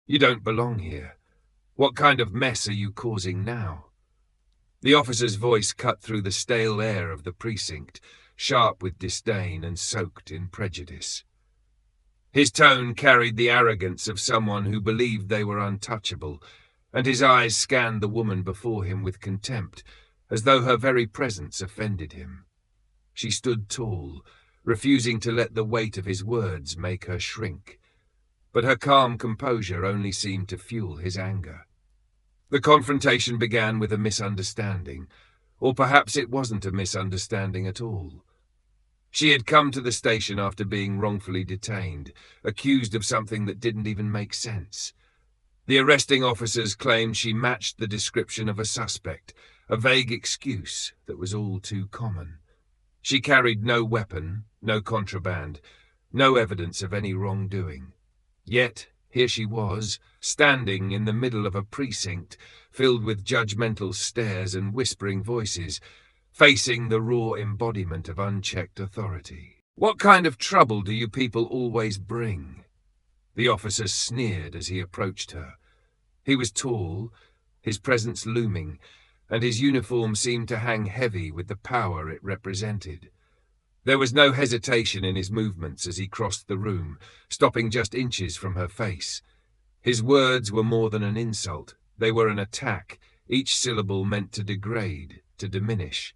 You don't belong here. What kind of mess are you causing now?" The officer's voice cut through the stale air of the precinct, sharp with disdain and soaked in prejudice. His tone carried the arrogance of someone who believed they were untouchable, and his eyes scanned the woman before him with contempt, as though her very presence offended him. She stood tall, refusing to let the weight of his words make her shrink. But her calm composure only seemed to fuel his anger. The confrontation began with a misunderstanding, or perhaps it wasn't a misunderstanding at all. She had come to the station after being wrongfully detained, accused of something that didn't even make sense. The arresting officers claimed she matched the description of a suspect, a vague excuse that was all too common. She carried no weapon, no contraband, no evidence of any wrongdoing. Yet, here she was, standing in the middle of a precinct filled with judgmental stares and whispering voices, facing the raw embodiment of unchecked authority. "What kind of trouble do you people always bring?" The officer sneered as he approached her. He was tall, his presence looming, and his uniform seemed to hang heavy with the power it represented. There was no hesitation in his movements as he crossed the room, stopping just inches from her face. His words were more than an insult. They were an attack, each syllable meant to degrade, to diminish.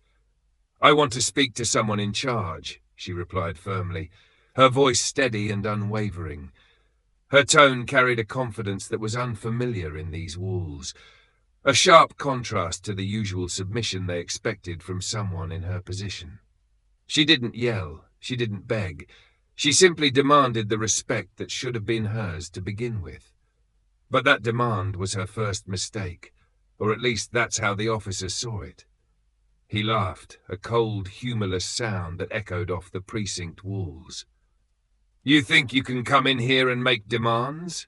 "I want to speak to someone in charge," she replied firmly, her voice steady and unwavering. Her tone carried a confidence that was unfamiliar in these walls, a sharp contrast to the usual submission they expected from someone in her position. She didn't yell, she didn't beg. She simply demanded the respect that should have been hers to begin with. But that demand was her first mistake, or at least that's how the officer saw it. He laughed, a cold, humorless sound that echoed off the precinct walls. "You think you can come in here and make demands?"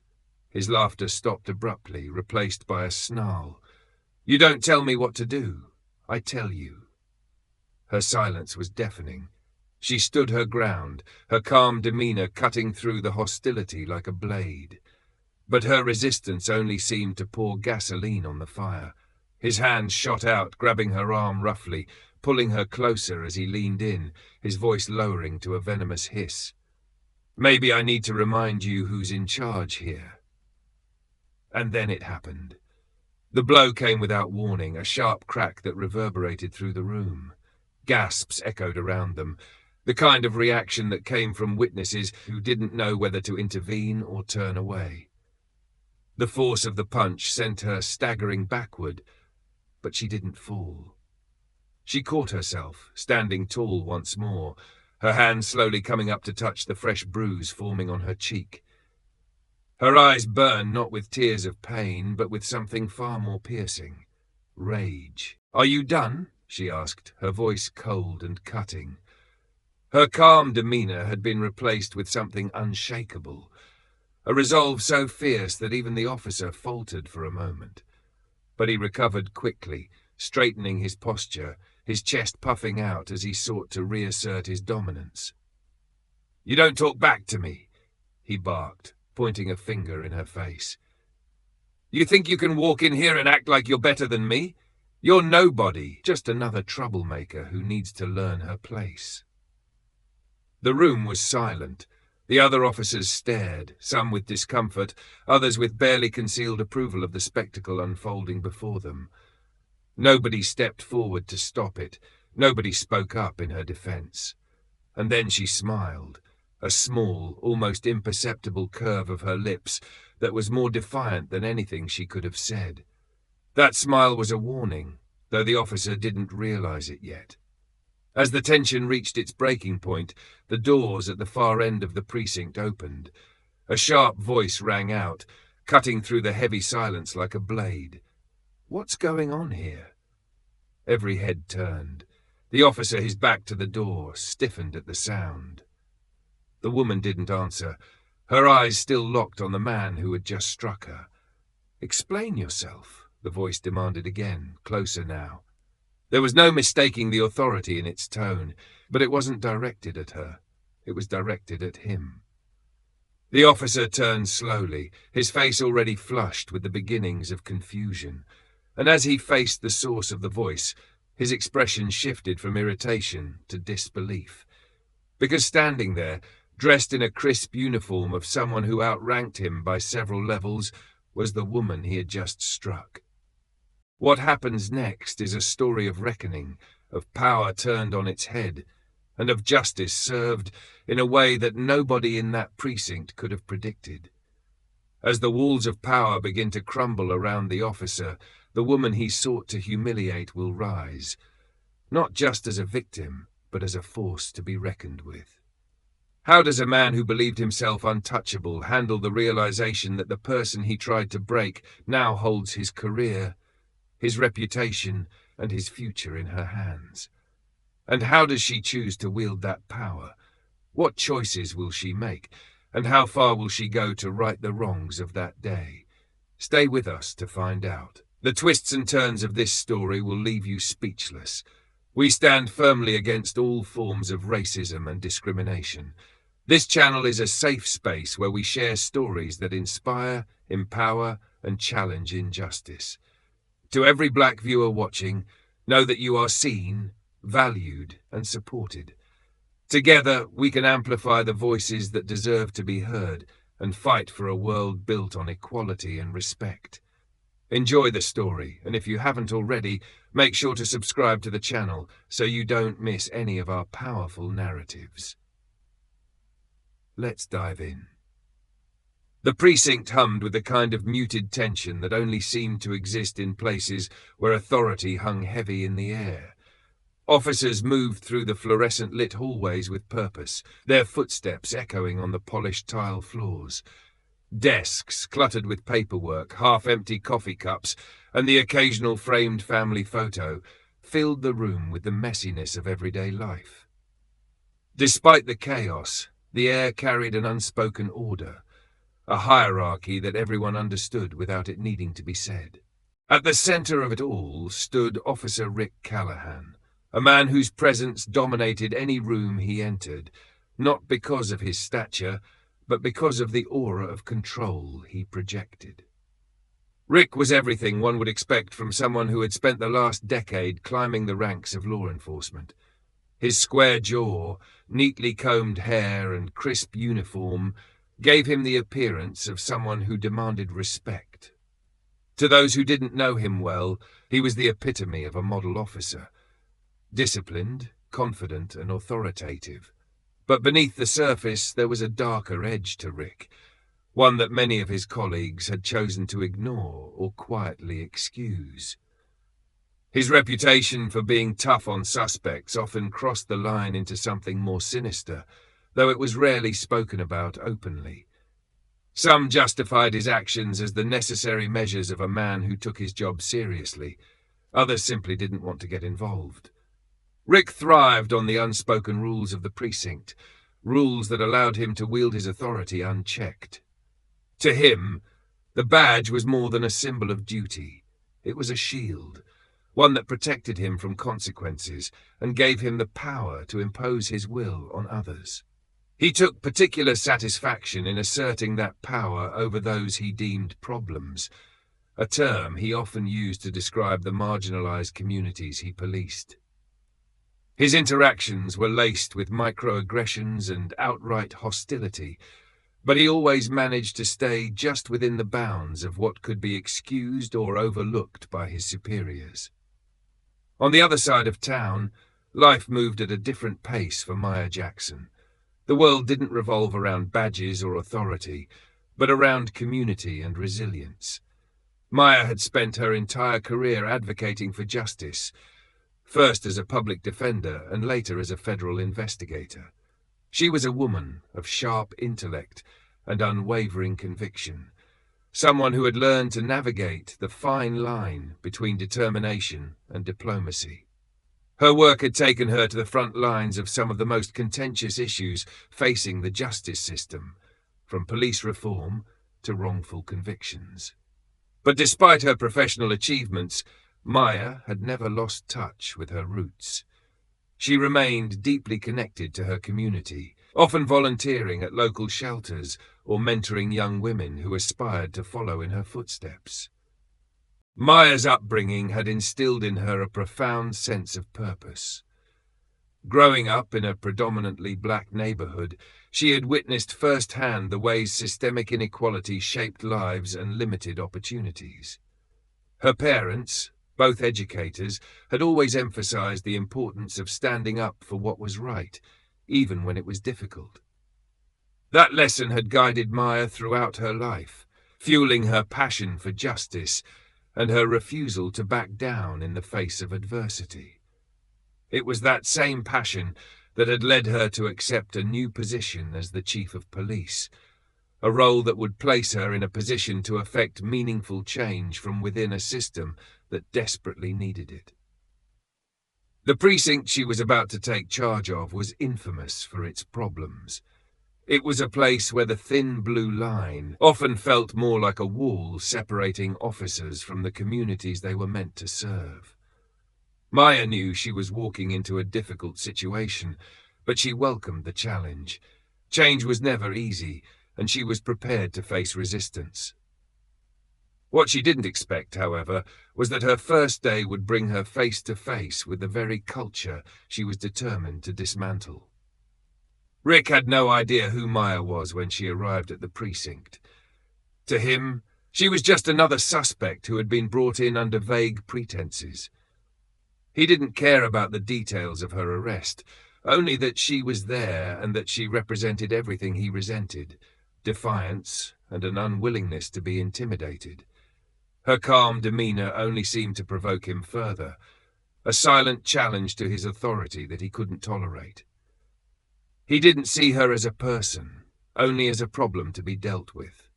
His laughter stopped abruptly, replaced by a snarl. "You don't tell me what to do, I tell you." Her silence was deafening. She stood her ground, her calm demeanor cutting through the hostility like a blade. But her resistance only seemed to pour gasoline on the fire. His hand shot out, grabbing her arm roughly, pulling her closer as he leaned in, his voice lowering to a venomous hiss. "Maybe I need to remind you who's in charge here." And then it happened. The blow came without warning, a sharp crack that reverberated through the room. Gasps echoed around them, the kind of reaction that came from witnesses who didn't know whether to intervene or turn away. The force of the punch sent her staggering backward, but she didn't fall. She caught herself, standing tall once more, her hand slowly coming up to touch the fresh bruise forming on her cheek. Her eyes burned not with tears of pain, but with something far more piercing. Rage. "Are you done?" she asked, her voice cold and cutting. Her calm demeanor had been replaced with something unshakable, a resolve so fierce that even the officer faltered for a moment. But he recovered quickly, straightening his posture, his chest puffing out as he sought to reassert his dominance. "You don't talk back to me," he barked, pointing a finger in her face. "You think you can walk in here and act like you're better than me? You're nobody, just another troublemaker who needs to learn her place." The room was silent. The other officers stared, some with discomfort, others with barely concealed approval of the spectacle unfolding before them. Nobody stepped forward to stop it. Nobody spoke up in her defense. And then she smiled, a small, almost imperceptible curve of her lips that was more defiant than anything she could have said. That smile was a warning, though the officer didn't realize it yet. As the tension reached its breaking point, the doors at the far end of the precinct opened. A sharp voice rang out, cutting through the heavy silence like a blade. "What's going on here?" Every head turned. The officer, his back to the door, stiffened at the sound. The woman didn't answer, her eyes still locked on the man who had just struck her. "Explain yourself," the voice demanded again, closer now. There was no mistaking the authority in its tone, but it wasn't directed at her. It was directed at him. The officer turned slowly, his face already flushed with the beginnings of confusion, and as he faced the source of the voice, his expression shifted from irritation to disbelief. Because standing there, dressed in a crisp uniform of someone who outranked him by several levels, was the woman he had just struck. What happens next is a story of reckoning, of power turned on its head, and of justice served in a way that nobody in that precinct could have predicted. As the walls of power begin to crumble around the officer, the woman he sought to humiliate will rise, not just as a victim, but as a force to be reckoned with. How does a man who believed himself untouchable handle the realization that the person he tried to break now holds his career, his reputation, and his future in her hands? And how does she choose to wield that power? What choices will she make, and how far will she go to right the wrongs of that day? Stay with us to find out. The twists and turns of this story will leave you speechless. We stand firmly against all forms of racism and discrimination. This channel is a safe space where we share stories that inspire, empower, and challenge injustice. To every black viewer watching, know that you are seen, valued, and supported. Together, we can amplify the voices that deserve to be heard and fight for a world built on equality and respect. Enjoy the story, and if you haven't already, make sure to subscribe to the channel so you don't miss any of our powerful narratives. Let's dive in. The precinct hummed with the kind of muted tension that only seemed to exist in places where authority hung heavy in the air. Officers moved through the fluorescent-lit hallways with purpose, their footsteps echoing on the polished tile floors. Desks cluttered with paperwork, half-empty coffee cups, and the occasional framed family photo filled the room with the messiness of everyday life. Despite the chaos, the air carried an unspoken order, a hierarchy that everyone understood without it needing to be said. At the center of it all stood Officer Rick Callahan, a man whose presence dominated any room he entered, not because of his stature, but because of the aura of control he projected. Rick was everything one would expect from someone who had spent the last decade climbing the ranks of law enforcement. His square jaw, neatly combed hair, and crisp uniform gave him the appearance of someone who demanded respect. To those who didn't know him well, he was the epitome of a model officer. Disciplined, confident, and authoritative. But beneath the surface there was a darker edge to Rick, one that many of his colleagues had chosen to ignore or quietly excuse. His reputation for being tough on suspects often crossed the line into something more sinister, though it was rarely spoken about openly. Some justified his actions as the necessary measures of a man who took his job seriously. Others simply didn't want to get involved. Rick thrived on the unspoken rules of the precinct, rules that allowed him to wield his authority unchecked. To him, the badge was more than a symbol of duty. It was a shield, one that protected him from consequences and gave him the power to impose his will on others. He took particular satisfaction in asserting that power over those he deemed problems, a term he often used to describe the marginalized communities he policed. His interactions were laced with microaggressions and outright hostility, but he always managed to stay just within the bounds of what could be excused or overlooked by his superiors. On the other side of town, life moved at a different pace for Maya Jackson. The world didn't revolve around badges or authority, but around community and resilience. Maya had spent her entire career advocating for justice, first as a public defender and later as a federal investigator. She was a woman of sharp intellect and unwavering conviction, someone who had learned to navigate the fine line between determination and diplomacy. Her work had taken her to the front lines of some of the most contentious issues facing the justice system, from police reform to wrongful convictions. But despite her professional achievements, Maya had never lost touch with her roots. She remained deeply connected to her community, often volunteering at local shelters or mentoring young women who aspired to follow in her footsteps. Maya's upbringing had instilled in her a profound sense of purpose. Growing up in a predominantly black neighborhood, she had witnessed firsthand the ways systemic inequality shaped lives and limited opportunities. Her parents, both educators, had always emphasized the importance of standing up for what was right, even when it was difficult. That lesson had guided Maya throughout her life, fueling her passion for justice and her refusal to back down in the face of adversity. It was that same passion that had led her to accept a new position as the chief of police, a role that would place her in a position to effect meaningful change from within a system that desperately needed it. The precinct she was about to take charge of was infamous for its problems. It was a place where the thin blue line often felt more like a wall separating officers from the communities they were meant to serve. Maya knew she was walking into a difficult situation, but she welcomed the challenge. Change was never easy, and she was prepared to face resistance. What she didn't expect, however, was that her first day would bring her face to face with the very culture she was determined to dismantle. Rick had no idea who Maya was when she arrived at the precinct. To him, she was just another suspect who had been brought in under vague pretenses. He didn't care about the details of her arrest, only that she was there and that she represented everything he resented: defiance and an unwillingness to be intimidated. Her calm demeanor only seemed to provoke him further, a silent challenge to his authority that he couldn't tolerate. He didn't see her as a person, only as a problem to be dealt with.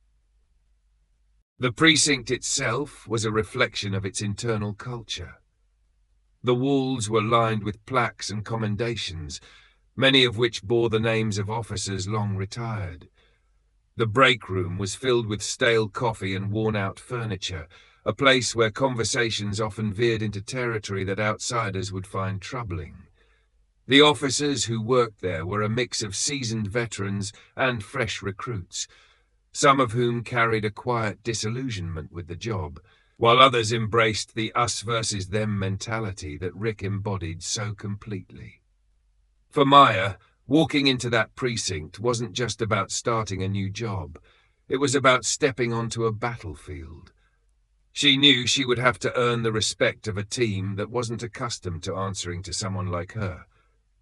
The precinct itself was a reflection of its internal culture. The walls were lined with plaques and commendations, many of which bore the names of officers long retired. The break room was filled with stale coffee and worn-out furniture, a place where conversations often veered into territory that outsiders would find troubling. The officers who worked there were a mix of seasoned veterans and fresh recruits, some of whom carried a quiet disillusionment with the job, while others embraced the us-versus-them mentality that Rick embodied so completely. For Maya, walking into that precinct wasn't just about starting a new job. It was about stepping onto a battlefield. She knew she would have to earn the respect of a team that wasn't accustomed to answering to someone like her.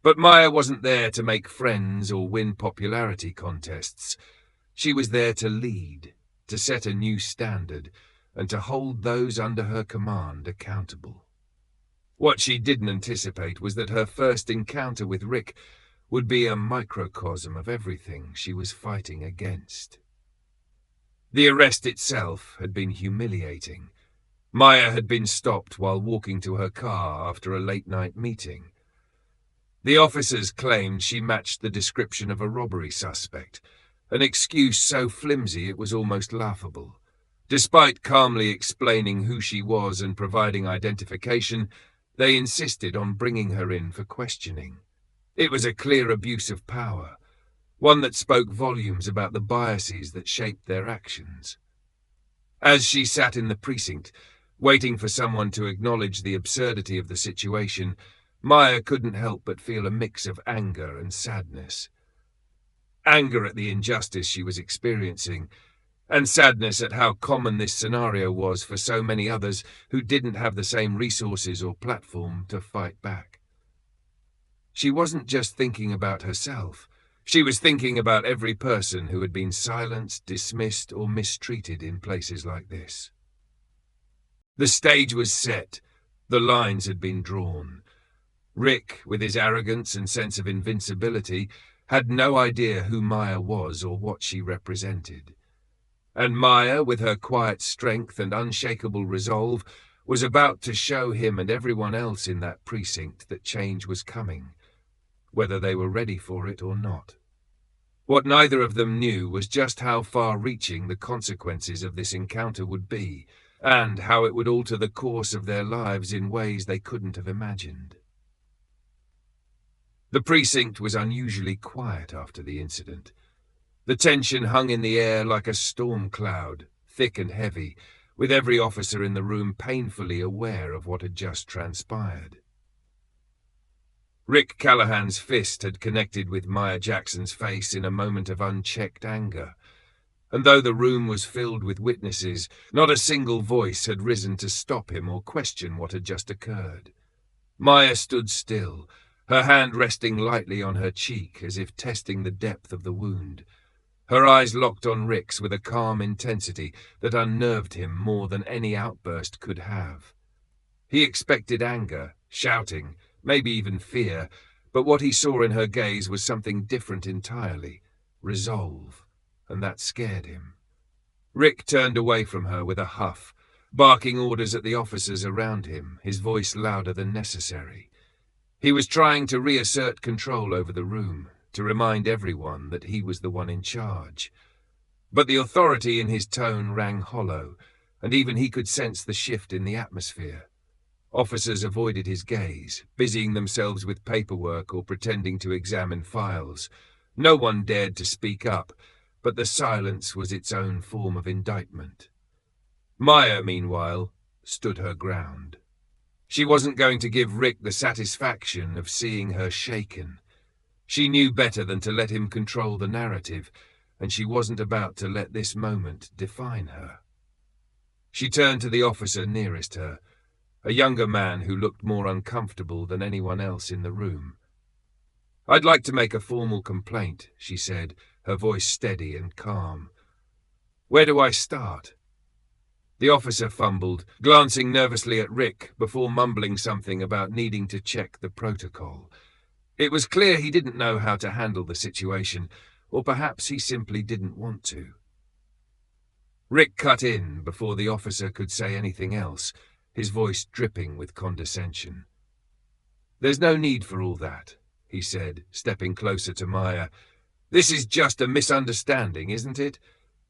But Maya wasn't there to make friends or win popularity contests. She was there to lead, to set a new standard, and to hold those under her command accountable. What she didn't anticipate was that her first encounter with Rick would be a microcosm of everything she was fighting against. The arrest itself had been humiliating. Maya had been stopped while walking to her car after a late-night meeting. The officers claimed she matched the description of a robbery suspect, an excuse so flimsy it was almost laughable. Despite calmly explaining who she was and providing identification, they insisted on bringing her in for questioning. It was a clear abuse of power, one that spoke volumes about the biases that shaped their actions. As she sat in the precinct, waiting for someone to acknowledge the absurdity of the situation, Maya couldn't help but feel a mix of anger and sadness. Anger at the injustice she was experiencing, and sadness at how common this scenario was for so many others who didn't have the same resources or platform to fight back. She wasn't just thinking about herself. She was thinking about every person who had been silenced, dismissed, or mistreated in places like this. The stage was set. The lines had been drawn. Rick, with his arrogance and sense of invincibility, had no idea who Maya was or what she represented. And Maya, with her quiet strength and unshakable resolve, was about to show him and everyone else in that precinct that change was coming, whether they were ready for it or not. What neither of them knew was just how far-reaching the consequences of this encounter would be, and how it would alter the course of their lives in ways they couldn't have imagined. The precinct was unusually quiet after the incident. The tension hung in the air like a storm cloud, thick and heavy, with every officer in the room painfully aware of what had just transpired. Rick Callahan's fist had connected with Maya Jackson's face in a moment of unchecked anger, and though the room was filled with witnesses, not a single voice had risen to stop him or question what had just occurred. Maya stood still, her hand resting lightly on her cheek as if testing the depth of the wound. Her eyes locked on Rick's with a calm intensity that unnerved him more than any outburst could have. He expected anger, shouting, maybe even fear, but what he saw in her gaze was something different entirely, resolve, and that scared him. Rick turned away from her with a huff, barking orders at the officers around him, his voice louder than necessary. He was trying to reassert control over the room, to remind everyone that he was the one in charge. But the authority in his tone rang hollow, and even he could sense the shift in the atmosphere. Officers avoided his gaze, busying themselves with paperwork or pretending to examine files. No one dared to speak up, but the silence was its own form of indictment. Maya, meanwhile, stood her ground. She wasn't going to give Rick the satisfaction of seeing her shaken. She knew better than to let him control the narrative, and she wasn't about to let this moment define her. She turned to the officer nearest her, a younger man who looked more uncomfortable than anyone else in the room. "I'd like to make a formal complaint," she said, her voice steady and calm. "Where do I start?" The officer fumbled, glancing nervously at Rick before mumbling something about needing to check the protocol. It was clear he didn't know how to handle the situation, or perhaps he simply didn't want to. Rick cut in before the officer could say anything else, his voice dripping with condescension. "There's no need for all that," he said, stepping closer to Maya. "This is just a misunderstanding, isn't it?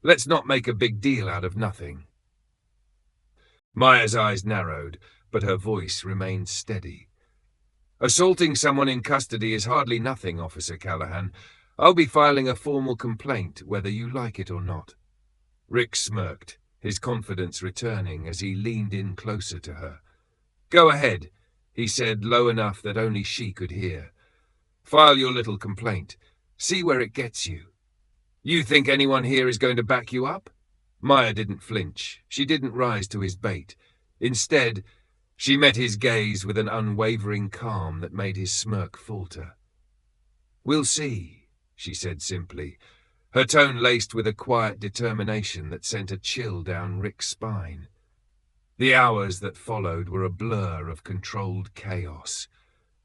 Let's not make a big deal out of nothing." Maya's eyes narrowed, but her voice remained steady. "Assaulting someone in custody is hardly nothing, Officer Callahan. I'll be filing a formal complaint, whether you like it or not." Rick smirked, his confidence returning as he leaned in closer to her. "Go ahead," he said, low enough that only she could hear. "File your little complaint. See where it gets you. You think anyone here is going to back you up?" Maya didn't flinch. She didn't rise to his bait. Instead, she met his gaze with an unwavering calm that made his smirk falter. "We'll see," she said simply, her tone laced with a quiet determination that sent a chill down Rick's spine. The hours that followed were a blur of controlled chaos.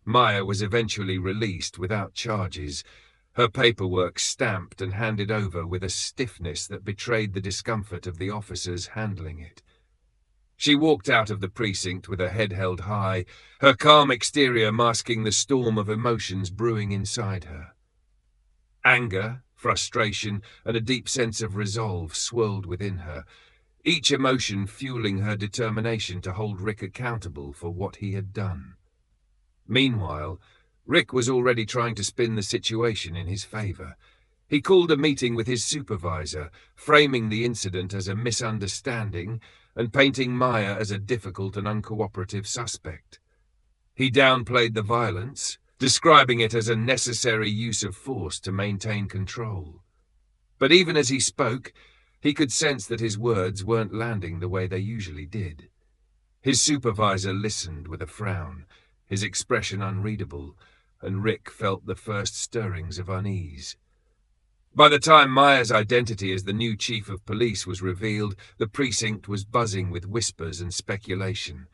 Maya was eventually released without charges, her paperwork stamped and handed over with a stiffness that betrayed the discomfort of the officers handling it. She walked out of the precinct with her head held high, her calm exterior masking the storm of emotions brewing inside her. Anger, frustration, and a deep sense of resolve swirled within her, each emotion fueling her determination to hold Rick accountable for what he had done. Meanwhile, Rick was already trying to spin the situation in his favor. He called a meeting with his supervisor, framing the incident as a misunderstanding and painting Maya as a difficult and uncooperative suspect. He downplayed the violence, describing it as a necessary use of force to maintain control. But even as he spoke, he could sense that his words weren't landing the way they usually did. His supervisor listened with a frown, his expression unreadable, and Rick felt the first stirrings of unease. By the time Maya's identity as the new chief of police was revealed, the precinct was buzzing with whispers and speculation.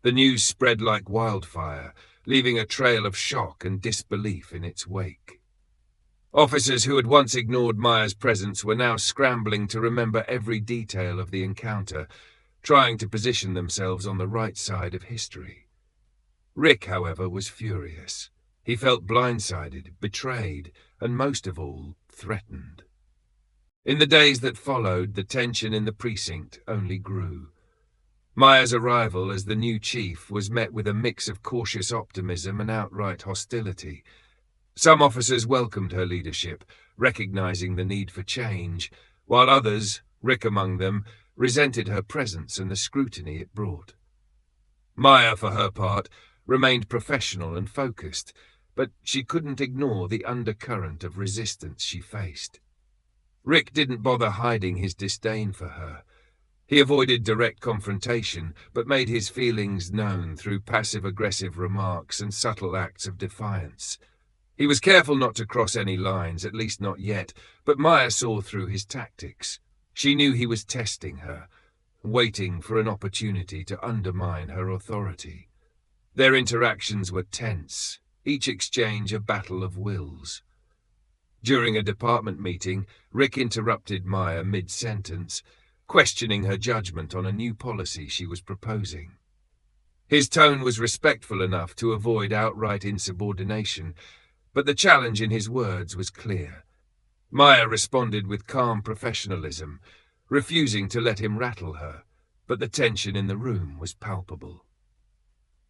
The news spread like wildfire, leaving a trail of shock and disbelief in its wake. Officers who had once ignored Maya's presence were now scrambling to remember every detail of the encounter, trying to position themselves on the right side of history. Rick, however, was furious. He felt blindsided, betrayed, and most of all, threatened. In the days that followed, the tension in the precinct only grew. Maya's arrival as the new chief was met with a mix of cautious optimism and outright hostility. Some officers welcomed her leadership, recognizing the need for change, while others, Rick among them, resented her presence and the scrutiny it brought. Maya, for her part, remained professional and focused, but she couldn't ignore the undercurrent of resistance she faced. Rick didn't bother hiding his disdain for her. He avoided direct confrontation, but made his feelings known through passive-aggressive remarks and subtle acts of defiance. He was careful not to cross any lines, at least not yet, but Maya saw through his tactics. She knew he was testing her, waiting for an opportunity to undermine her authority. Their interactions were tense, each exchange a battle of wills. During a department meeting, Rick interrupted Maya mid-sentence, questioning her judgment on a new policy she was proposing. His tone was respectful enough to avoid outright insubordination, but the challenge in his words was clear. Maya responded with calm professionalism, refusing to let him rattle her, but the tension in the room was palpable.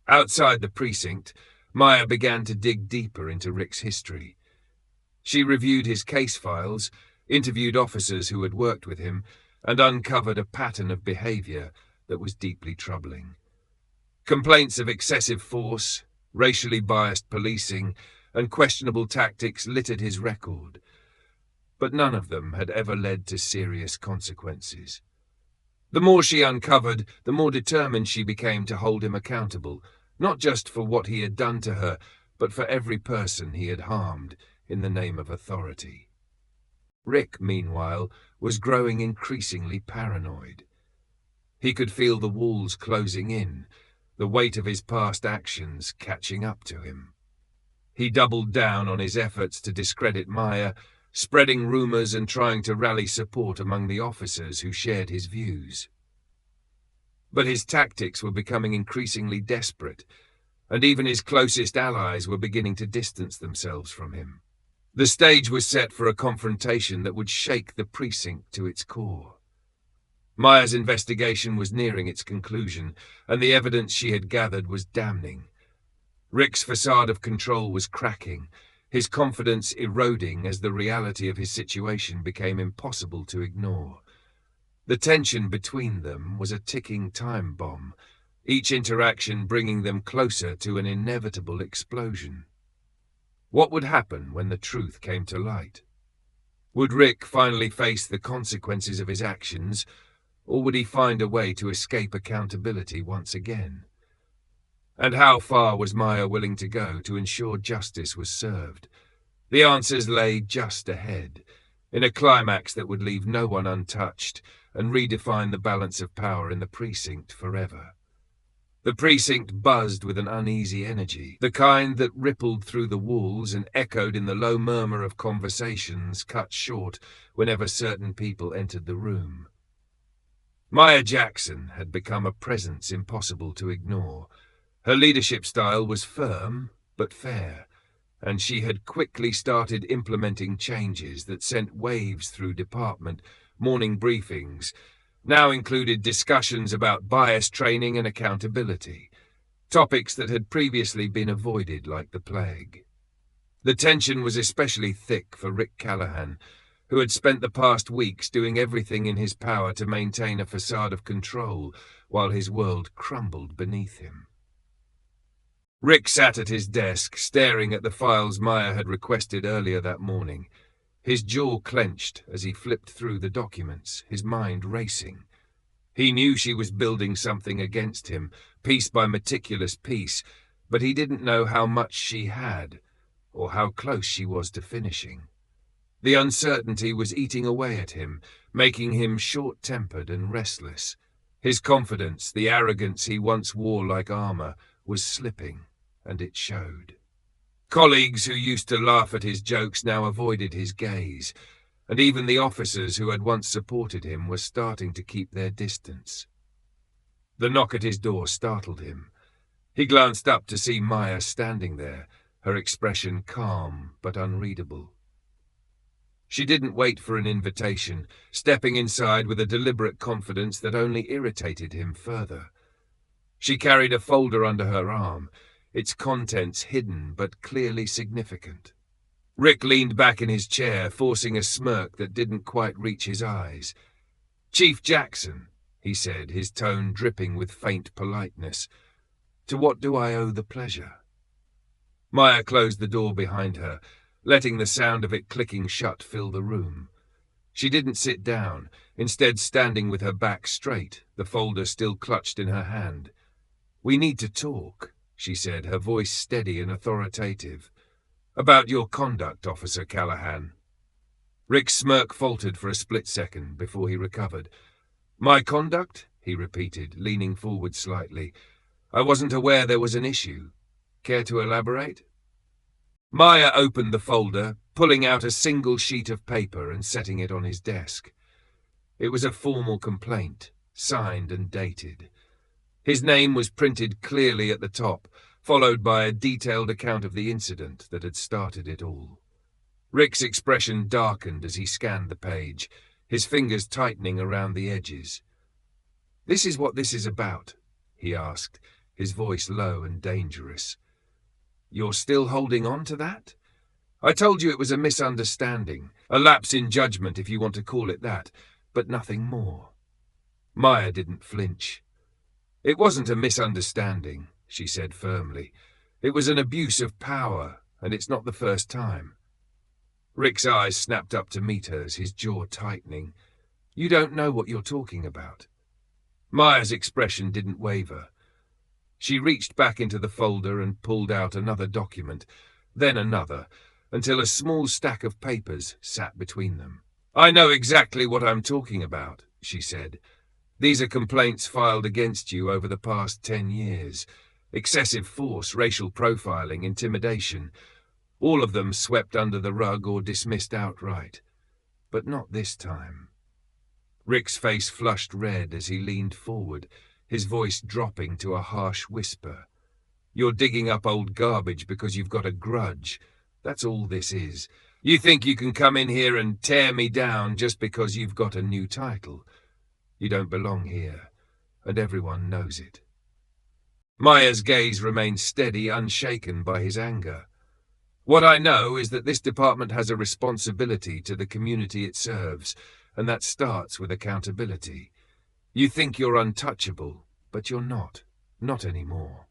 Outside the precinct, Maya began to dig deeper into Rick's history. She reviewed his case files, interviewed officers who had worked with him, and uncovered a pattern of behavior that was deeply troubling. Complaints of excessive force, racially biased policing, and questionable tactics littered his record, but none of them had ever led to serious consequences. The more she uncovered, the more determined she became to hold him accountable, not just for what he had done to her, but for every person he had harmed in the name of authority. Rick, meanwhile, was growing increasingly paranoid. He could feel the walls closing in, the weight of his past actions catching up to him. He doubled down on his efforts to discredit Maya, spreading rumors and trying to rally support among the officers who shared his views. But his tactics were becoming increasingly desperate, and even his closest allies were beginning to distance themselves from him. The stage was set for a confrontation that would shake the precinct to its core. Maya's investigation was nearing its conclusion, and the evidence she had gathered was damning. Rick's facade of control was cracking, his confidence eroding as the reality of his situation became impossible to ignore. The tension between them was a ticking time bomb, each interaction bringing them closer to an inevitable explosion. What would happen when the truth came to light? Would Rick finally face the consequences of his actions, or would he find a way to escape accountability once again? And how far was Maya willing to go to ensure justice was served? The answers lay just ahead, in a climax that would leave no one untouched and redefine the balance of power in the precinct forever. The precinct buzzed with an uneasy energy, the kind that rippled through the walls and echoed in the low murmur of conversations cut short whenever certain people entered the room. Maya Jackson had become a presence impossible to ignore. Her leadership style was firm but fair, and she had quickly started implementing changes that sent waves through department. Morning briefings now included discussions about bias training and accountability, topics that had previously been avoided like the plague. The tension was especially thick for Rick Callahan, who had spent the past weeks doing everything in his power to maintain a facade of control while his world crumbled beneath him. Rick sat at his desk, staring at the files Maya had requested earlier that morning. His jaw clenched as he flipped through the documents, his mind racing. He knew she was building something against him, piece by meticulous piece, but he didn't know how much she had, or how close she was to finishing. The uncertainty was eating away at him, making him short-tempered and restless. His confidence, the arrogance he once wore like armor, was slipping, and it showed. Colleagues who used to laugh at his jokes now avoided his gaze, and even the officers who had once supported him were starting to keep their distance. The knock at his door startled him. He glanced up to see Maya standing there, her expression calm but unreadable. She didn't wait for an invitation, stepping inside with a deliberate confidence that only irritated him further. She carried a folder under her arm, its contents hidden but clearly significant. Rick leaned back in his chair, forcing a smirk that didn't quite reach his eyes. "Chief Jackson," he said, his tone dripping with faint politeness. "To what do I owe the pleasure?" Maya closed the door behind her, letting the sound of it clicking shut fill the room. She didn't sit down, instead standing with her back straight, the folder still clutched in her hand. "We need to talk," she said, her voice steady and authoritative. "About your conduct, Officer Callahan." Rick's smirk faltered for a split second before he recovered. "My conduct?" he repeated, leaning forward slightly. "I wasn't aware there was an issue. Care to elaborate?" Maya opened the folder, pulling out a single sheet of paper and setting it on his desk. It was a formal complaint, signed and dated. His name was printed clearly at the top, followed by a detailed account of the incident that had started it all. Rick's expression darkened as he scanned the page, his fingers tightening around the edges. "This is what this is about?" he asked, his voice low and dangerous. "You're still holding on to that? I told you it was a misunderstanding, a lapse in judgment if you want to call it that, but nothing more." Maya didn't flinch. "It wasn't a misunderstanding," she said firmly. "It was an abuse of power, and it's not the first time." Rick's eyes snapped up to meet hers, his jaw tightening. "You don't know what you're talking about." Maya's expression didn't waver. She reached back into the folder and pulled out another document, then another, until a small stack of papers sat between them. "I know exactly what I'm talking about," she said. "These are complaints filed against you over the past 10 years. Excessive force, racial profiling, intimidation. All of them swept under the rug or dismissed outright. But not this time." Rick's face flushed red as he leaned forward, his voice dropping to a harsh whisper. "You're digging up old garbage because you've got a grudge. That's all this is. You think you can come in here and tear me down just because you've got a new title. You don't belong here, and everyone knows it." Maya's gaze remained steady, unshaken by his anger. "What I know is that this department has a responsibility to the community it serves, and that starts with accountability. You think you're untouchable, but you're not. Not anymore."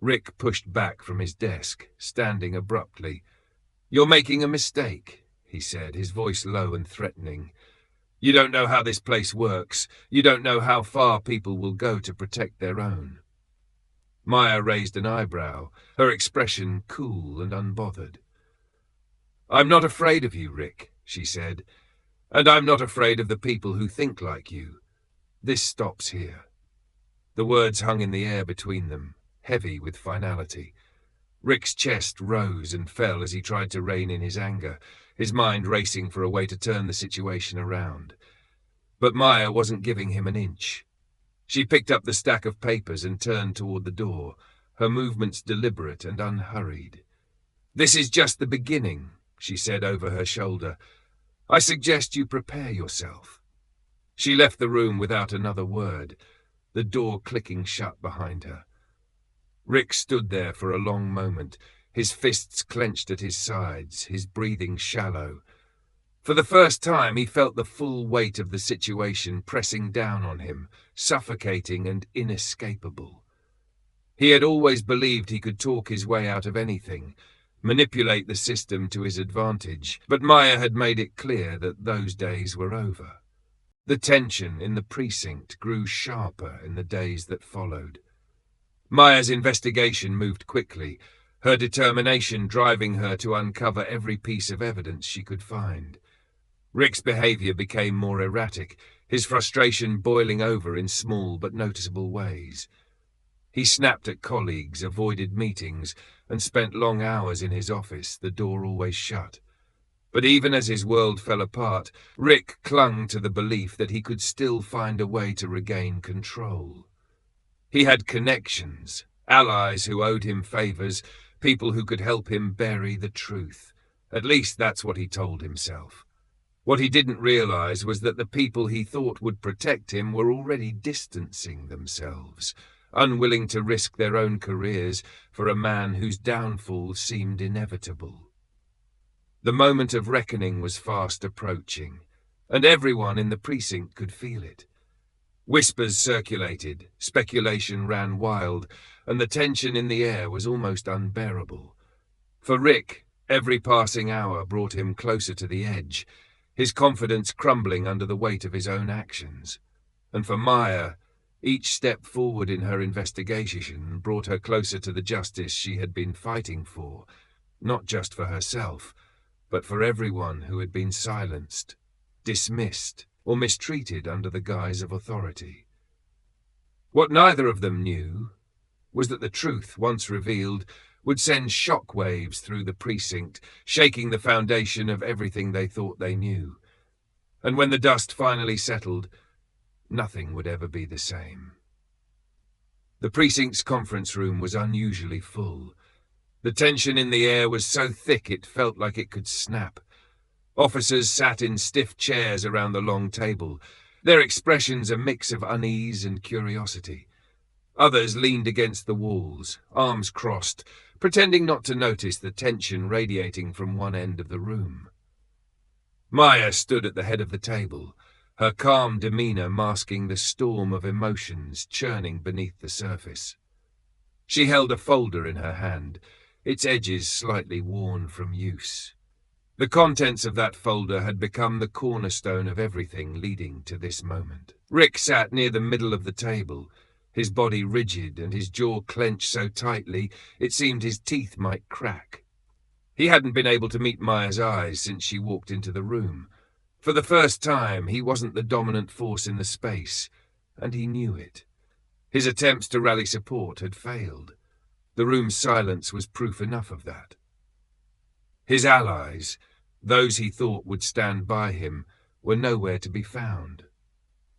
Rick pushed back from his desk, standing abruptly. "You're making a mistake," he said, his voice low and threatening. "You don't know how this place works. You don't know how far people will go to protect their own." Maya raised an eyebrow, her expression cool and unbothered. "I'm not afraid of you, Rick," she said, "and I'm not afraid of the people who think like you. This stops here." The words hung in the air between them, heavy with finality. Rick's chest rose and fell as he tried to rein in his anger, his mind racing for a way to turn the situation around. But Maya wasn't giving him an inch. She picked up the stack of papers and turned toward the door, her movements deliberate and unhurried. "This is just the beginning," she said over her shoulder. "I suggest you prepare yourself." She left the room without another word, the door clicking shut behind her. Rick stood there for a long moment, his fists clenched at his sides, his breathing shallow. For the first time, he felt the full weight of the situation pressing down on him, suffocating and inescapable. He had always believed he could talk his way out of anything, manipulate the system to his advantage, but Maya had made it clear that those days were over. The tension in the precinct grew sharper in the days that followed. Maya's investigation moved quickly, her determination driving her to uncover every piece of evidence she could find. Rick's behavior became more erratic, his frustration boiling over in small but noticeable ways. He snapped at colleagues, avoided meetings, and spent long hours in his office, the door always shut. But even as his world fell apart, Rick clung to the belief that he could still find a way to regain control. He had connections, allies who owed him favors, people who could help him bury the truth. At least that's what he told himself. What he didn't realize was that the people he thought would protect him were already distancing themselves, unwilling to risk their own careers for a man whose downfall seemed inevitable. The moment of reckoning was fast approaching, and everyone in the precinct could feel it. Whispers circulated, speculation ran wild, and the tension in the air was almost unbearable. For Rick, every passing hour brought him closer to the edge, his confidence crumbling under the weight of his own actions. And for Maya, each step forward in her investigation brought her closer to the justice she had been fighting for, not just for herself, but for everyone who had been silenced, dismissed, or mistreated under the guise of authority. What neither of them knew was that the truth, once revealed, would send shock waves through the precinct, shaking the foundation of everything they thought they knew. And when the dust finally settled, nothing would ever be the same. The precinct's conference room was unusually full. The tension in the air was so thick it felt like it could snap. Officers sat in stiff chairs around the long table, their expressions a mix of unease and curiosity. Others leaned against the walls, arms crossed, pretending not to notice the tension radiating from one end of the room. Maya stood at the head of the table, her calm demeanor masking the storm of emotions churning beneath the surface. She held a folder in her hand, its edges slightly worn from use. The contents of that folder had become the cornerstone of everything leading to this moment. Rick sat near the middle of the table, his body rigid and his jaw clenched so tightly it seemed his teeth might crack. He hadn't been able to meet Maya's eyes since she walked into the room. For the first time, he wasn't the dominant force in the space, and he knew it. His attempts to rally support had failed. The room's silence was proof enough of that. His allies, those he thought would stand by him, were nowhere to be found.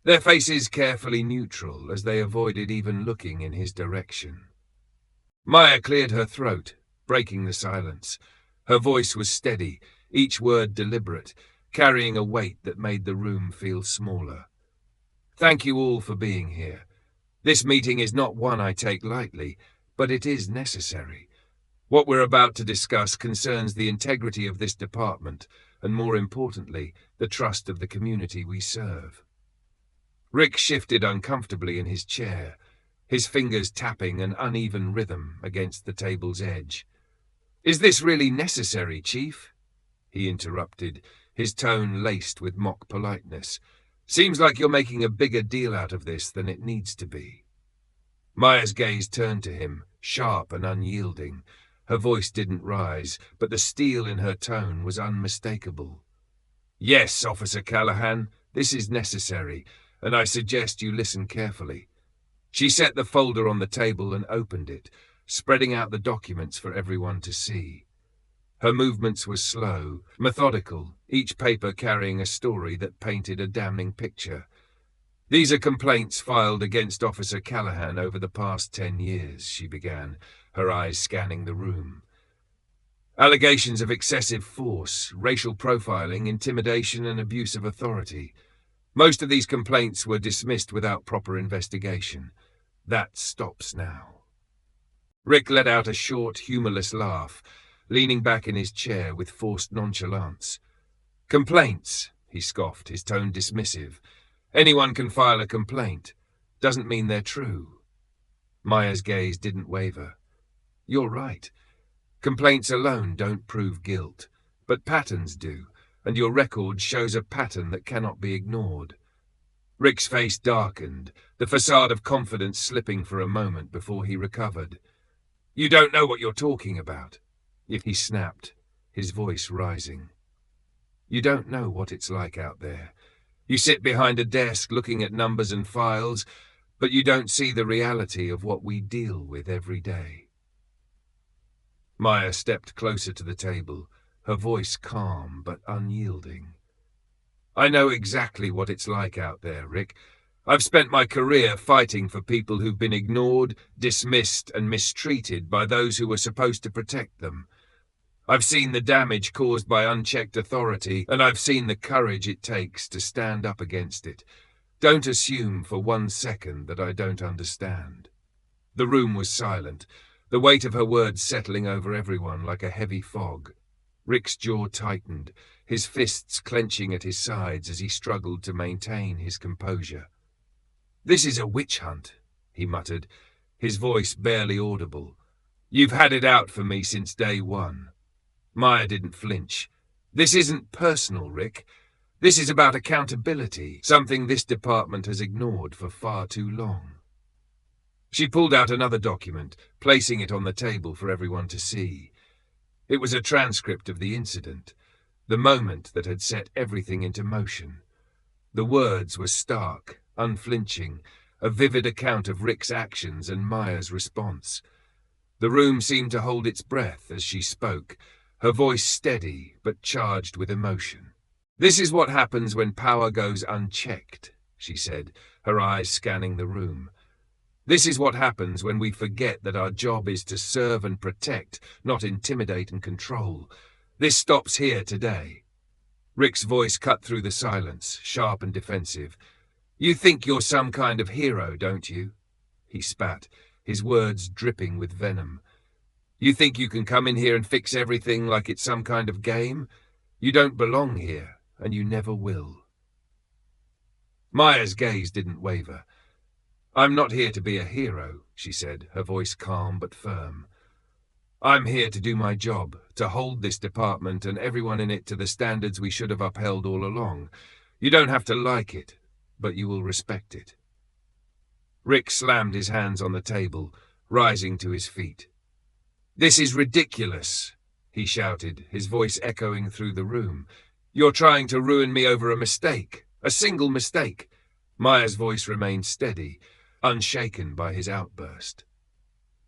Their faces carefully neutral as they avoided even looking in his direction. Maya cleared her throat, breaking the silence. Her voice was steady, each word deliberate, carrying a weight that made the room feel smaller. Thank you all for being here. This meeting is not one I take lightly, but it is necessary. What we're about to discuss concerns the integrity of this department, and more importantly, the trust of the community we serve. Rick shifted uncomfortably in his chair, his fingers tapping an uneven rhythm against the table's edge. "Is this really necessary, Chief?" he interrupted, his tone laced with mock politeness. "Seems like you're making a bigger deal out of this than it needs to be." Maya's gaze turned to him, sharp and unyielding. Her voice didn't rise, but the steel in her tone was unmistakable. "Yes, Officer Callahan, this is necessary, and I suggest you listen carefully." She set the folder on the table and opened it, spreading out the documents for everyone to see. Her movements were slow, methodical, each paper carrying a story that painted a damning picture. "These are complaints filed against Officer Callahan over the past 10 years, she began, her eyes scanning the room. Allegations of excessive force, racial profiling, intimidation, and abuse of authority. Most of these complaints were dismissed without proper investigation. That stops now." Rick let out a short, humorless laugh, leaning back in his chair with forced nonchalance. "Complaints," he scoffed, his tone dismissive. "Anyone can file a complaint. Doesn't mean they're true." Maya's gaze didn't waver. "You're right. Complaints alone don't prove guilt, but patterns do, and your record shows a pattern that cannot be ignored." Rick's face darkened, the facade of confidence slipping for a moment before he recovered. "You don't know what you're talking about," he snapped, his voice rising. "You don't know what it's like out there. You sit behind a desk looking at numbers and files, but you don't see the reality of what we deal with every day." Maya stepped closer to the table, her voice calm but unyielding. "I know exactly what it's like out there, Rick. I've spent my career fighting for people who've been ignored, dismissed, and mistreated by those who were supposed to protect them. I've seen the damage caused by unchecked authority, and I've seen the courage it takes to stand up against it. Don't assume for 1 second that I don't understand." The room was silent, the weight of her words settling over everyone like a heavy fog. Rick's jaw tightened, his fists clenching at his sides as he struggled to maintain his composure. "This is a witch hunt," he muttered, his voice barely audible. "You've had it out for me since day one." Maya didn't flinch. "This isn't personal, Rick. This is about accountability, something this department has ignored for far too long." She pulled out another document, placing it on the table for everyone to see. It was a transcript of the incident, the moment that had set everything into motion. The words were stark, unflinching, a vivid account of Rick's actions and Maya's response. The room seemed to hold its breath as she spoke, her voice steady but charged with emotion. "This is what happens when power goes unchecked," she said, her eyes scanning the room. "This is what happens when we forget that our job is to serve and protect, not intimidate and control. This stops here today." Rick's voice cut through the silence, sharp and defensive. "You think you're some kind of hero, don't you?" He spat, his words dripping with venom. "You think you can come in here and fix everything like it's some kind of game? You don't belong here, and you never will." Maya's gaze didn't waver. "I'm not here to be a hero," she said, her voice calm but firm. "I'm here to do my job, to hold this department and everyone in it to the standards we should have upheld all along. You don't have to like it, but you will respect it." Rick slammed his hands on the table, rising to his feet. "This is ridiculous," he shouted, his voice echoing through the room. "You're trying to ruin me over a mistake, a single mistake." Maya's voice remained steady, unshaken by his outburst.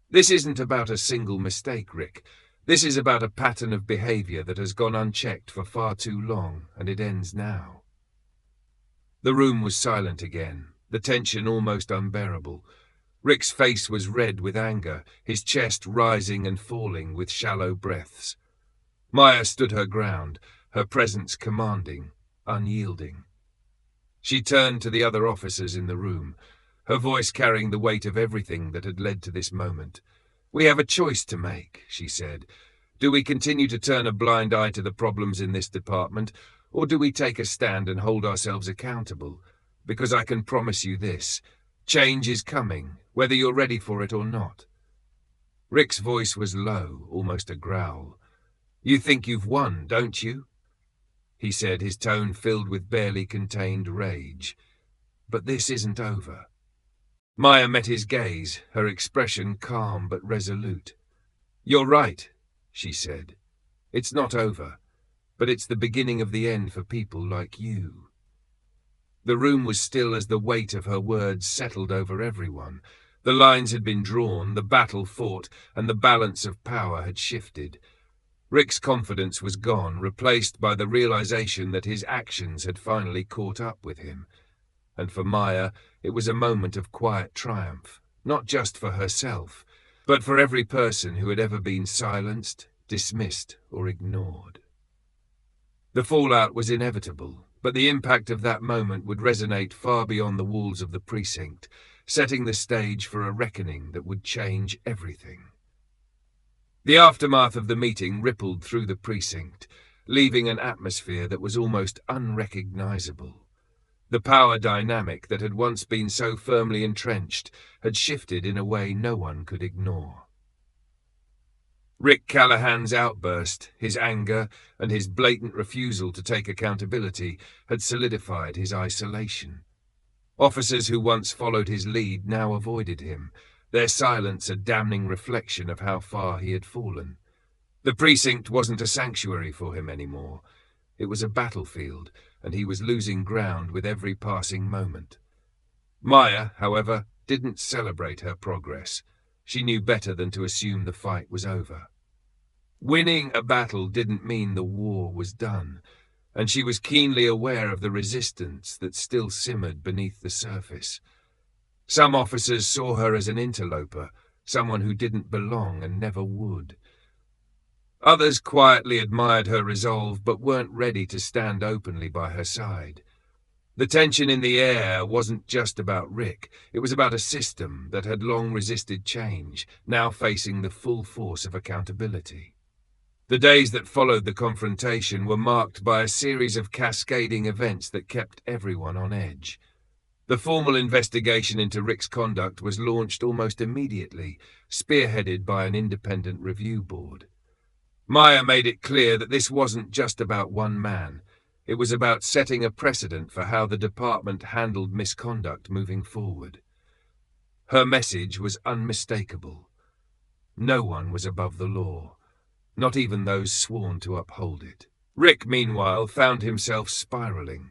"This isn't about a single mistake, Rick. This is about a pattern of behavior that has gone unchecked for far too long, and it ends now." The room was silent again, the tension almost unbearable. Rick's face was red with anger, his chest rising and falling with shallow breaths. Maya stood her ground, her presence commanding, unyielding. She turned to the other officers in the room, her voice carrying the weight of everything that had led to this moment. "We have a choice to make," she said. "Do we continue to turn a blind eye to the problems in this department, or do we take a stand and hold ourselves accountable? Because I can promise you this, change is coming, whether you're ready for it or not." Rick's voice was low, almost a growl. "You think you've won, don't you?" he said, his tone filled with barely contained rage. "But this isn't over." Maya met his gaze, her expression calm but resolute. "You're right," she said. "It's not over, but it's the beginning of the end for people like you." The room was still as the weight of her words settled over everyone. The lines had been drawn, the battle fought, and the balance of power had shifted. Rick's confidence was gone, replaced by the realization that his actions had finally caught up with him. And for Maya, it was a moment of quiet triumph, not just for herself, but for every person who had ever been silenced, dismissed, or ignored. The fallout was inevitable, but the impact of that moment would resonate far beyond the walls of the precinct, setting the stage for a reckoning that would change everything. The aftermath of the meeting rippled through the precinct, leaving an atmosphere that was almost unrecognizable. The power dynamic that had once been so firmly entrenched had shifted in a way no one could ignore. Rick Callahan's outburst, his anger, and his blatant refusal to take accountability had solidified his isolation. Officers who once followed his lead now avoided him, their silence a damning reflection of how far he had fallen. The precinct wasn't a sanctuary for him anymore. It was a battlefield, and he was losing ground with every passing moment. Maya, however, didn't celebrate her progress. She knew better than to assume the fight was over. Winning a battle didn't mean the war was done, and she was keenly aware of the resistance that still simmered beneath the surface. Some officers saw her as an interloper, someone who didn't belong and never would. Others quietly admired her resolve but weren't ready to stand openly by her side. The tension in the air wasn't just about Rick, it was about a system that had long resisted change, now facing the full force of accountability. The days that followed the confrontation were marked by a series of cascading events that kept everyone on edge. The formal investigation into Rick's conduct was launched almost immediately, spearheaded by an independent review board. Maya made it clear that this wasn't just about one man. It was about setting a precedent for how the department handled misconduct moving forward. Her message was unmistakable. No one was above the law, not even those sworn to uphold it. Rick, meanwhile, found himself spiraling.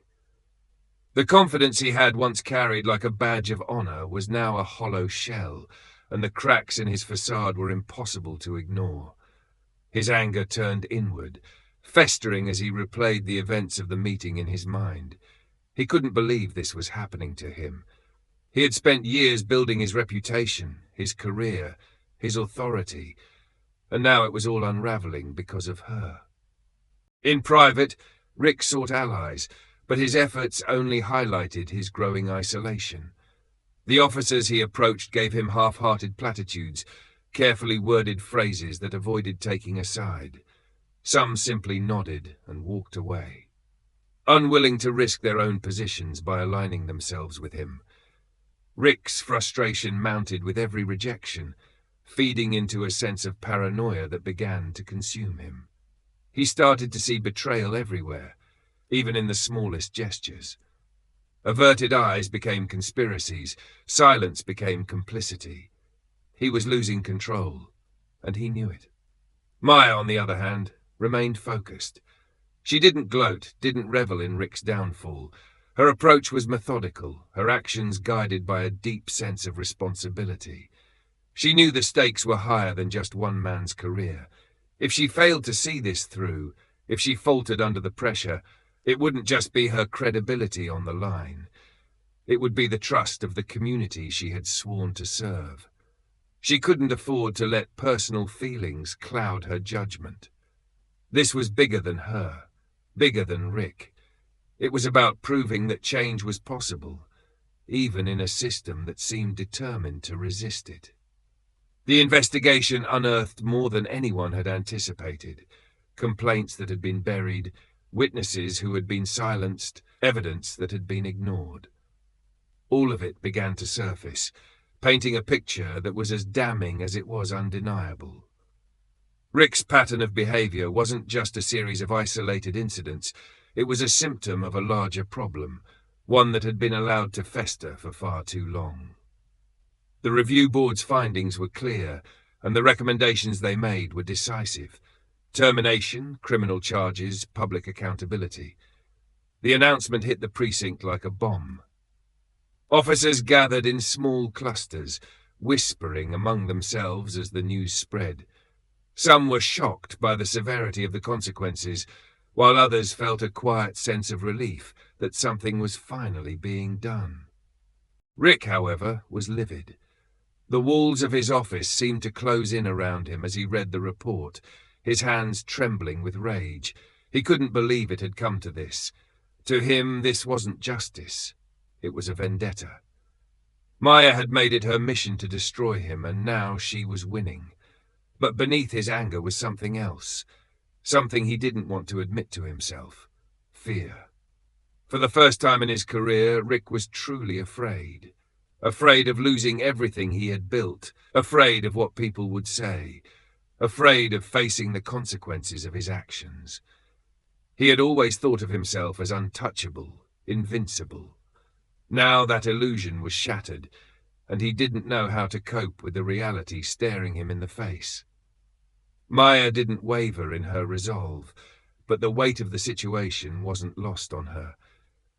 The confidence he had once carried like a badge of honor was now a hollow shell, and the cracks in his facade were impossible to ignore. His anger turned inward, festering as he replayed the events of the meeting in his mind. He couldn't believe this was happening to him. He had spent years building his reputation, his career, his authority, and now it was all unraveling because of her. In private, Rick sought allies, but his efforts only highlighted his growing isolation. The officers he approached gave him half-hearted platitudes, carefully worded phrases that avoided taking a side. Some simply nodded and walked away, unwilling to risk their own positions by aligning themselves with him. Rick's frustration mounted with every rejection, feeding into a sense of paranoia that began to consume him. He started to see betrayal everywhere, even in the smallest gestures. Averted eyes became conspiracies, silence became complicity. He was losing control, and he knew it. Maya, on the other hand, remained focused. She didn't gloat, didn't revel in Rick's downfall. Her approach was methodical, her actions guided by a deep sense of responsibility. She knew the stakes were higher than just one man's career. If she failed to see this through, if she faltered under the pressure, it wouldn't just be her credibility on the line. It would be the trust of the community she had sworn to serve. She couldn't afford to let personal feelings cloud her judgment. This was bigger than her, bigger than Rick. It was about proving that change was possible, even in a system that seemed determined to resist it. The investigation unearthed more than anyone had anticipated. Complaints that had been buried, witnesses who had been silenced, evidence that had been ignored. All of it began to surface, painting a picture that was as damning as it was undeniable. Rick's pattern of behavior wasn't just a series of isolated incidents, it was a symptom of a larger problem, one that had been allowed to fester for far too long. The review board's findings were clear, and the recommendations they made were decisive. Termination, criminal charges, public accountability. The announcement hit the precinct like a bomb. Officers gathered in small clusters, whispering among themselves as the news spread. Some were shocked by the severity of the consequences, while others felt a quiet sense of relief that something was finally being done. Rick, however, was livid. The walls of his office seemed to close in around him as he read the report, his hands trembling with rage. He couldn't believe it had come to this. To him, this wasn't justice. It was a vendetta. Maya had made it her mission to destroy him, and now she was winning. But beneath his anger was something else, something he didn't want to admit to himself. Fear. For the first time in his career, Rick was truly afraid. Afraid of losing everything he had built, afraid of what people would say, afraid of facing the consequences of his actions. He had always thought of himself as untouchable, invincible. Now that illusion was shattered, and he didn't know how to cope with the reality staring him in the face. Maya didn't waver in her resolve, but the weight of the situation wasn't lost on her.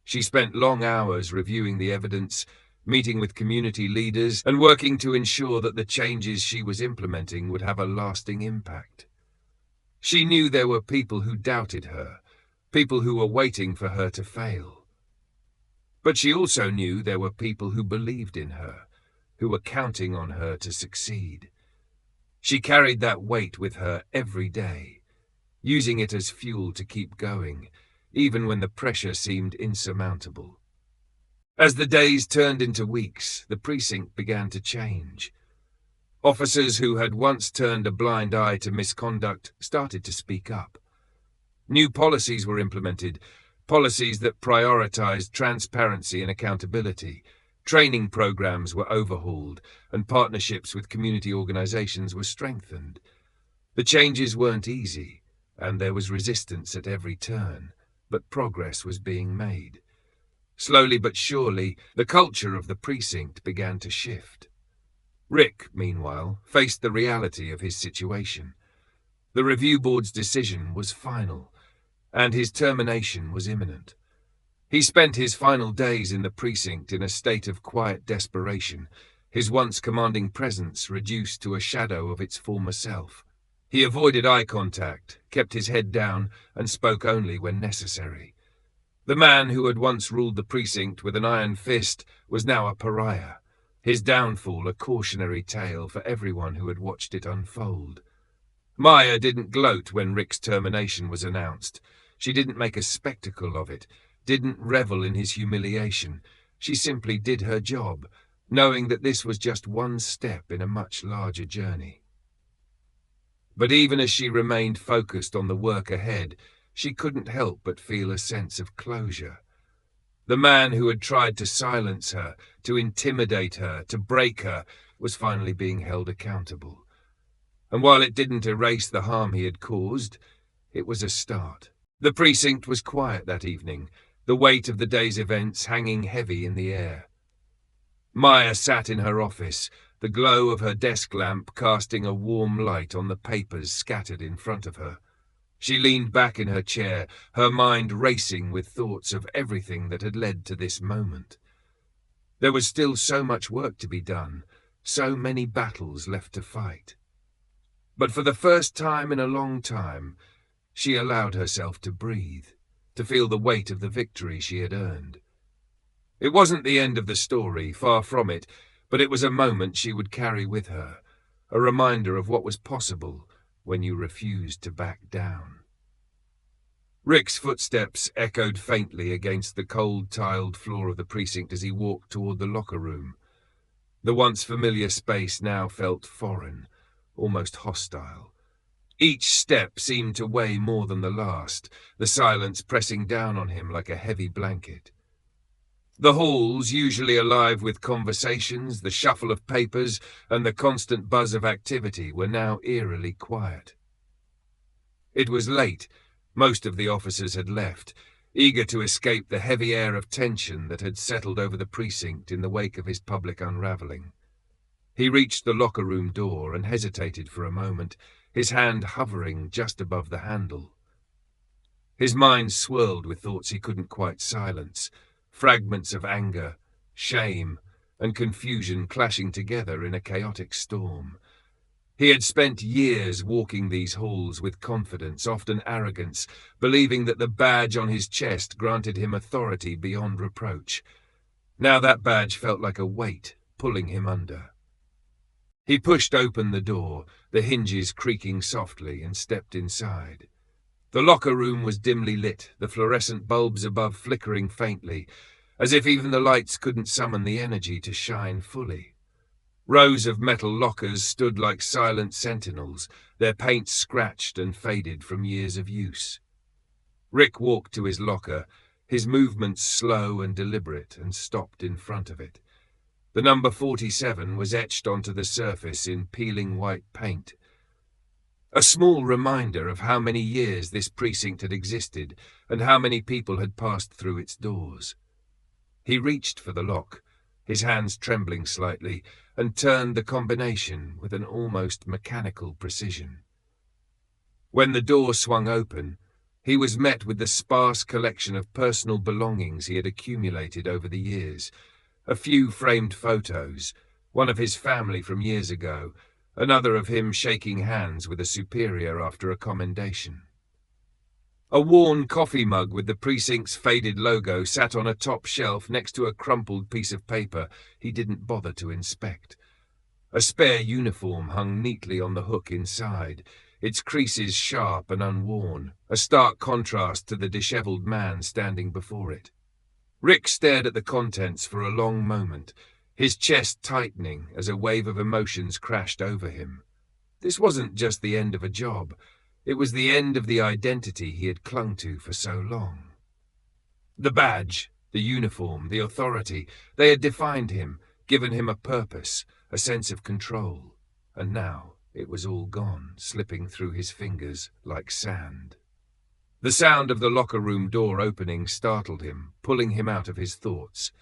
She spent long hours reviewing the evidence, meeting with community leaders, and working to ensure that the changes she was implementing would have a lasting impact. She knew there were people who doubted her, people who were waiting for her to fail. But she also knew there were people who believed in her, who were counting on her to succeed. She carried that weight with her every day, using it as fuel to keep going, even when the pressure seemed insurmountable. As the days turned into weeks, the precinct began to change. Officers who had once turned a blind eye to misconduct started to speak up. New policies were implemented, policies that prioritized transparency and accountability. Training programs were overhauled, and partnerships with community organizations were strengthened. The changes weren't easy, and there was resistance at every turn, but progress was being made. Slowly but surely, the culture of the precinct began to shift. Rick, meanwhile, faced the reality of his situation. The review board's decision was final, and his termination was imminent. He spent his final days in the precinct in a state of quiet desperation, his once commanding presence reduced to a shadow of its former self. He avoided eye contact, kept his head down, and spoke only when necessary. The man who had once ruled the precinct with an iron fist was now a pariah, his downfall a cautionary tale for everyone who had watched it unfold. Maya didn't gloat when Rick's termination was announced. She didn't make a spectacle of it, didn't revel in his humiliation. She simply did her job, knowing that this was just one step in a much larger journey. But even as she remained focused on the work ahead, she couldn't help but feel a sense of closure. The man who had tried to silence her, to intimidate her, to break her, was finally being held accountable. And while it didn't erase the harm he had caused, it was a start. The precinct was quiet that evening, the weight of the day's events hanging heavy in the air. Maya sat in her office, the glow of her desk lamp casting a warm light on the papers scattered in front of her. She leaned back in her chair, her mind racing with thoughts of everything that had led to this moment. There was still so much work to be done, so many battles left to fight. But for the first time in a long time, she allowed herself to breathe, to feel the weight of the victory she had earned. It wasn't the end of the story, far from it, but it was a moment she would carry with her, a reminder of what was possible when you refused to back down. Rick's footsteps echoed faintly against the cold tiled floor of the precinct as he walked toward the locker room. The once familiar space now felt foreign, almost hostile. Each step seemed to weigh more than the last, the silence pressing down on him like a heavy blanket. The halls, usually alive with conversations, the shuffle of papers, and the constant buzz of activity, were now eerily quiet. It was late. Most of the officers had left, eager to escape the heavy air of tension that had settled over the precinct in the wake of his public unraveling. He reached the locker room door and hesitated for a moment, his hand hovering just above the handle. His mind swirled with thoughts he couldn't quite silence, fragments of anger, shame, and confusion clashing together in a chaotic storm. He had spent years walking these halls with confidence, often arrogance, believing that the badge on his chest granted him authority beyond reproach. Now that badge felt like a weight, pulling him under. He pushed open the door, the hinges creaking softly, and stepped inside. The locker room was dimly lit, the fluorescent bulbs above flickering faintly, as if even the lights couldn't summon the energy to shine fully. Rows of metal lockers stood like silent sentinels, their paint scratched and faded from years of use. Rick walked to his locker, his movements slow and deliberate, and stopped in front of it. The number 47 was etched onto the surface in peeling white paint. A small reminder of how many years this precinct had existed and how many people had passed through its doors. He reached for the lock, his hands trembling slightly, and turned the combination with an almost mechanical precision. When the door swung open, he was met with the sparse collection of personal belongings he had accumulated over the years. A few framed photos, one of his family from years ago, another of him shaking hands with a superior after a commendation. A worn coffee mug with the precinct's faded logo sat on a top shelf next to a crumpled piece of paper he didn't bother to inspect. A spare uniform hung neatly on the hook inside, its creases sharp and unworn, a stark contrast to the disheveled man standing before it. Rick stared at the contents for a long moment, his chest tightening as a wave of emotions crashed over him. This wasn't just the end of a job. It was the end of the identity he had clung to for so long. The badge, the uniform, the authority, they had defined him, given him a purpose, a sense of control. And now it was all gone, slipping through his fingers like sand. The sound of the locker room door opening startled him, pulling him out of his thoughts.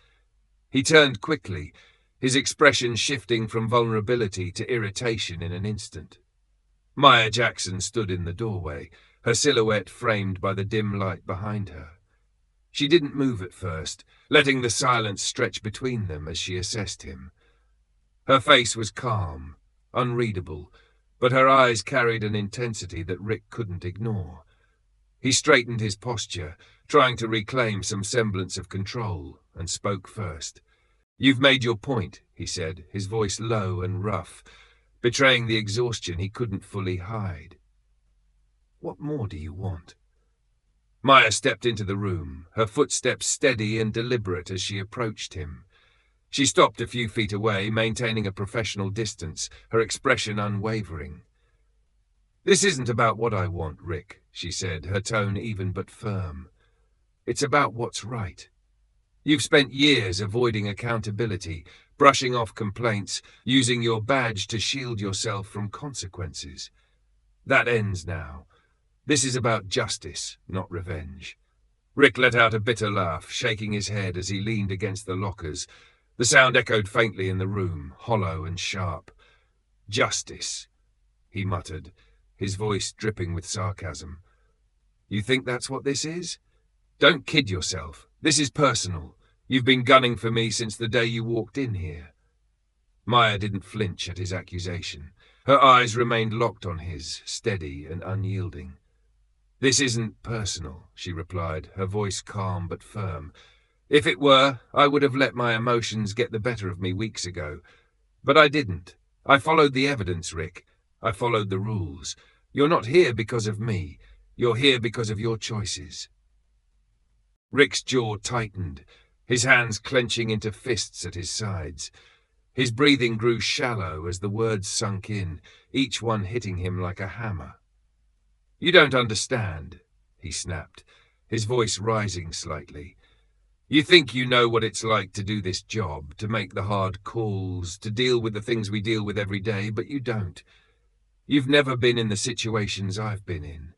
He turned quickly, his expression shifting from vulnerability to irritation in an instant. Maya Jackson stood in the doorway, her silhouette framed by the dim light behind her. She didn't move at first, letting the silence stretch between them as she assessed him. Her face was calm, unreadable, but her eyes carried an intensity that Rick couldn't ignore. He straightened his posture, trying to reclaim some semblance of control, and spoke first. "You've made your point," he said, his voice low and rough, betraying the exhaustion he couldn't fully hide. "What more do you want?" Maya stepped into the room, her footsteps steady and deliberate as she approached him. She stopped a few feet away, maintaining a professional distance, her expression unwavering. "This isn't about what I want, Rick," she said, her tone even but firm. "It's about what's right. You've spent years avoiding accountability, brushing off complaints, using your badge to shield yourself from consequences. That ends now. This is about justice, not revenge." Rick let out a bitter laugh, shaking his head as he leaned against the lockers. The sound echoed faintly in the room, hollow and sharp. "Justice," he muttered, his voice dripping with sarcasm. "You think that's what this is? Don't kid yourself. This is personal. You've been gunning for me since the day you walked in here." Maya didn't flinch at his accusation. Her eyes remained locked on his, steady and unyielding. "This isn't personal," she replied, her voice calm but firm. "If it were, I would have let my emotions get the better of me weeks ago. But I didn't. I followed the evidence, Rick. I followed the rules. You're not here because of me. You're here because of your choices." Rick's jaw tightened, his hands clenching into fists at his sides. His breathing grew shallow as the words sunk in, each one hitting him like a hammer. "You don't understand," he snapped, his voice rising slightly. "You think you know what it's like to do this job, to make the hard calls, to deal with the things we deal with every day, but you don't. You've never been in the situations I've been in.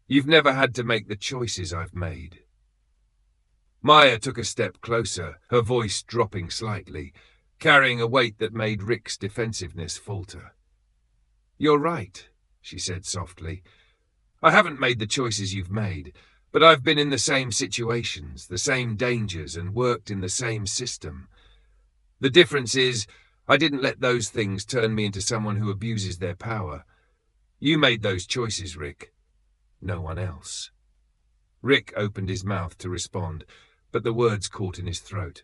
You've never had to make the choices I've made." Maya took a step closer, her voice dropping slightly, carrying a weight that made Rick's defensiveness falter. "You're right," she said softly. "I haven't made the choices you've made, but I've been in the same situations, the same dangers, and worked in the same system. The difference is, I didn't let those things turn me into someone who abuses their power. You made those choices, Rick. No one else." Rick opened his mouth to respond, but the words caught in his throat.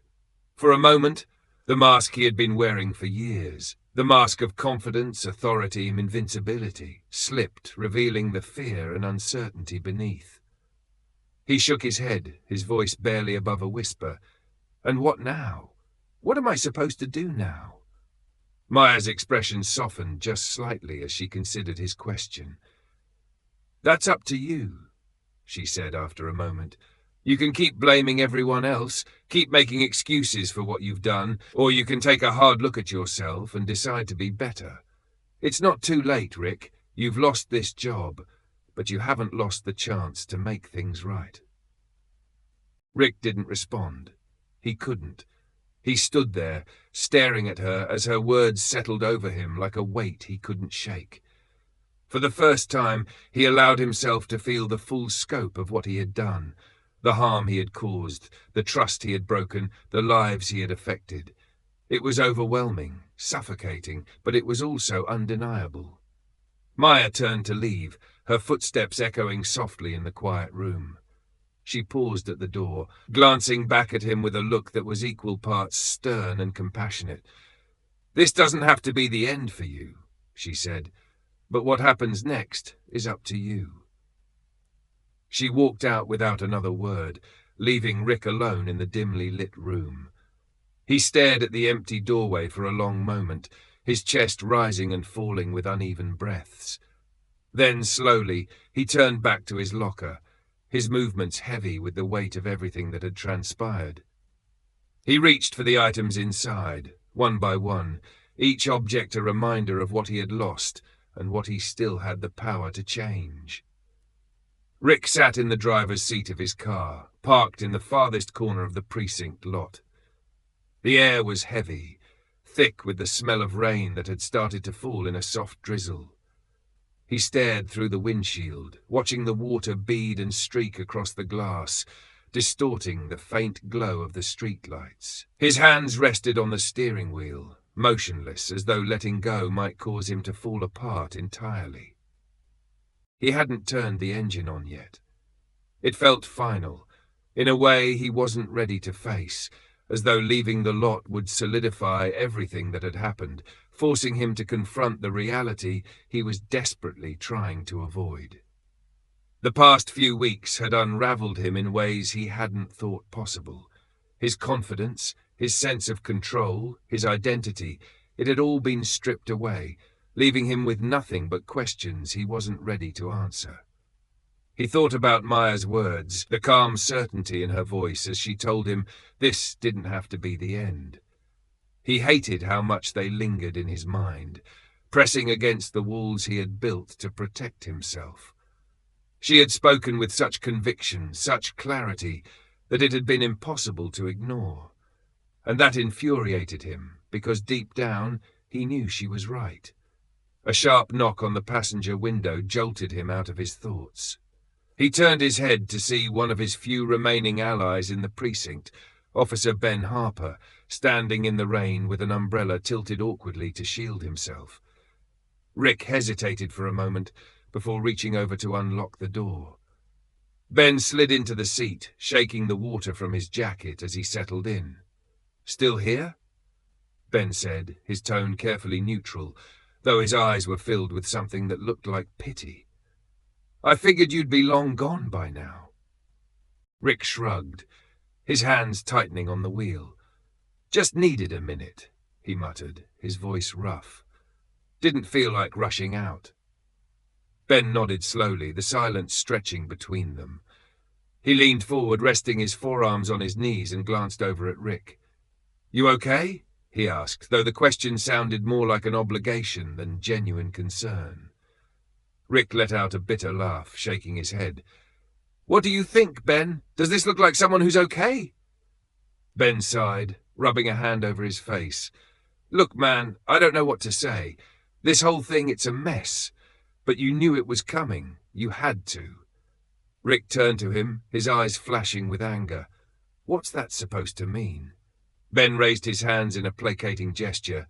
For a moment, the mask he had been wearing for years, the mask of confidence, authority, and invincibility, slipped, revealing the fear and uncertainty beneath. He shook his head, his voice barely above a whisper. "And what now? What am I supposed to do now?" Maya's expression softened just slightly as she considered his question. "That's up to you," she said after a moment. "You can keep blaming everyone else, keep making excuses for what you've done, or you can take a hard look at yourself and decide to be better. It's not too late, Rick. You've lost this job, but you haven't lost the chance to make things right." Rick didn't respond. He couldn't. He stood there, staring at her as her words settled over him like a weight he couldn't shake. For the first time, he allowed himself to feel the full scope of what he had done, the harm he had caused, the trust he had broken, the lives he had affected. It was overwhelming, suffocating, but it was also undeniable. Maya turned to leave, her footsteps echoing softly in the quiet room. She paused at the door, glancing back at him with a look that was equal parts stern and compassionate. "This doesn't have to be the end for you," she said, "but what happens next is up to you." She walked out without another word, leaving Rick alone in the dimly lit room. He stared at the empty doorway for a long moment, his chest rising and falling with uneven breaths. Then, slowly, he turned back to his locker, his movements heavy with the weight of everything that had transpired. He reached for the items inside, one by one, each object a reminder of what he had lost and what he still had the power to change. Rick sat in the driver's seat of his car, parked in the farthest corner of the precinct lot. The air was heavy, thick with the smell of rain that had started to fall in a soft drizzle. He stared through the windshield, watching the water bead and streak across the glass, distorting the faint glow of the streetlights. His hands rested on the steering wheel, motionless as though letting go might cause him to fall apart entirely. He hadn't turned the engine on yet. It felt final, in a way he wasn't ready to face, as though leaving the lot would solidify everything that had happened, forcing him to confront the reality he was desperately trying to avoid. The past few weeks had unraveled him in ways he hadn't thought possible. His confidence, his sense of control, his identity, it had all been stripped away, leaving him with nothing but questions he wasn't ready to answer. He thought about Maya's words, the calm certainty in her voice as she told him this didn't have to be the end. He hated how much they lingered in his mind, pressing against the walls he had built to protect himself. She had spoken with such conviction, such clarity, that it had been impossible to ignore. And that infuriated him, because deep down he knew she was right. A sharp knock on the passenger window jolted him out of his thoughts. He turned his head to see one of his few remaining allies in the precinct, Officer Ben Harper, standing in the rain with an umbrella tilted awkwardly to shield himself. Rick hesitated for a moment before reaching over to unlock the door. Ben slid into the seat, shaking the water from his jacket as he settled in. "Still here?" Ben said, his tone carefully neutral, though his eyes were filled with something that looked like pity. "I figured you'd be long gone by now." Rick shrugged, his hands tightening on the wheel. "Just needed a minute," he muttered, his voice rough. "Didn't feel like rushing out." Ben nodded slowly, the silence stretching between them. He leaned forward, resting his forearms on his knees, and glanced over at Rick. "You okay?" he asked, though the question sounded more like an obligation than genuine concern. Rick let out a bitter laugh, shaking his head. "What do you think, Ben? Does this look like someone who's okay?" Ben sighed, rubbing a hand over his face. "Look, man, I don't know what to say. This whole thing, it's a mess. But you knew it was coming. You had to." Rick turned to him, his eyes flashing with anger. "What's that supposed to mean?" Ben raised his hands in a placating gesture.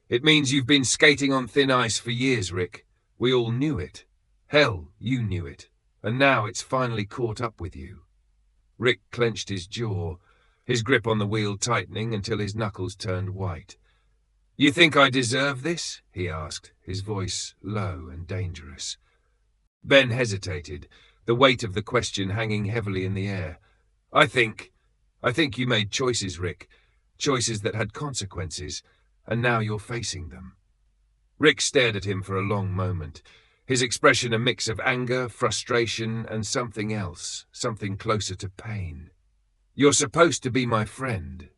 "It means you've been skating on thin ice for years, Rick. We all knew it. Hell, you knew it. And now it's finally caught up with you." Rick clenched his jaw, his grip on the wheel tightening until his knuckles turned white. "You think I deserve this?" he asked, his voice low and dangerous. Ben hesitated, the weight of the question hanging heavily in the air. I think you made choices, Rick. Choices that had consequences, and now you're facing them." Rick stared at him for a long moment, his expression a mix of anger, frustration, and something else, something closer to pain. "You're supposed to be my friend,"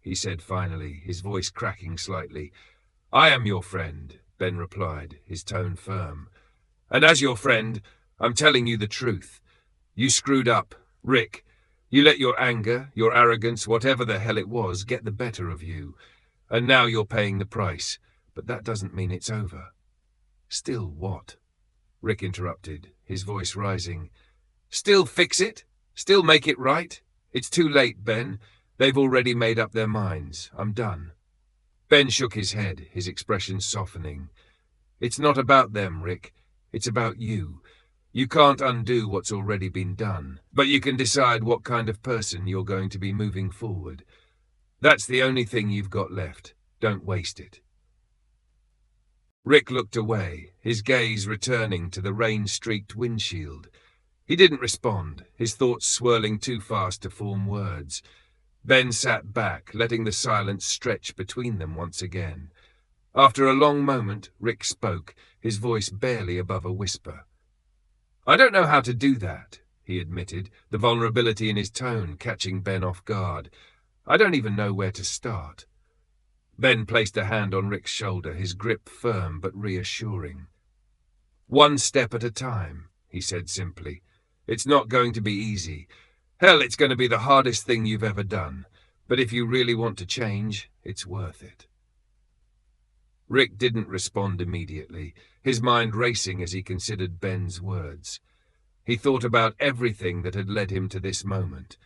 he said finally, his voice cracking slightly. "I am your friend," Ben replied, his tone firm. "And as your friend, I'm telling you the truth. You screwed up, Rick. You let your anger, your arrogance, whatever the hell it was, get the better of you. And now you're paying the price. But that doesn't mean it's over." "Still what?" Rick interrupted, his voice rising. "Still fix it? Still make it right? It's too late, Ben. They've already made up their minds. I'm done." Ben shook his head, his expression softening. "It's not about them, Rick. It's about you. You can't undo what's already been done, but you can decide what kind of person you're going to be moving forward. That's the only thing you've got left. Don't waste it." Rick looked away, his gaze returning to the rain-streaked windshield. He didn't respond, his thoughts swirling too fast to form words. Ben sat back, letting the silence stretch between them once again. After a long moment, Rick spoke, his voice barely above a whisper. "I don't know how to do that," he admitted, the vulnerability in his tone catching Ben off guard. "I don't even know where to start." Ben placed a hand on Rick's shoulder, his grip firm but reassuring. "One step at a time," he said simply. "It's not going to be easy. Hell, it's going to be the hardest thing you've ever done. But if you really want to change, it's worth it." Rick didn't respond immediately, his mind racing as he considered Ben's words. He thought about everything that had led him to this moment,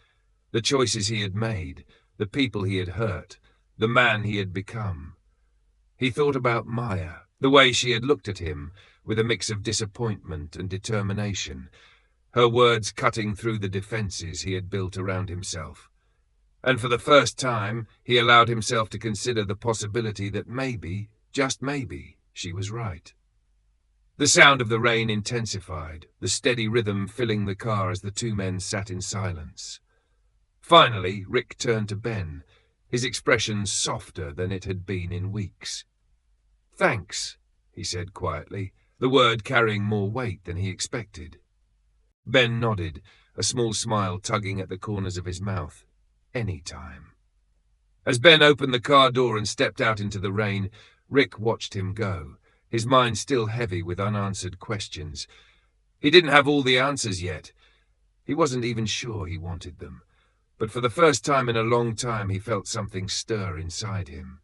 the choices he had made, the people he had hurt, the man he had become. He thought about Maya, the way she had looked at him, with a mix of disappointment and determination, her words cutting through the defenses he had built around himself. And for the first time, he allowed himself to consider the possibility that maybe, just maybe, she was right. The sound of the rain intensified, the steady rhythm filling the car as the two men sat in silence. Finally, Rick turned to Ben, his expression softer than it had been in weeks. "Thanks," he said quietly, the word carrying more weight than he expected. Ben nodded, a small smile tugging at the corners of his mouth. "Any time." As Ben opened the car door and stepped out into the rain, Rick watched him go, his mind still heavy with unanswered questions. He didn't have all the answers yet. He wasn't even sure he wanted them. But for the first time in a long time he felt something stir inside him.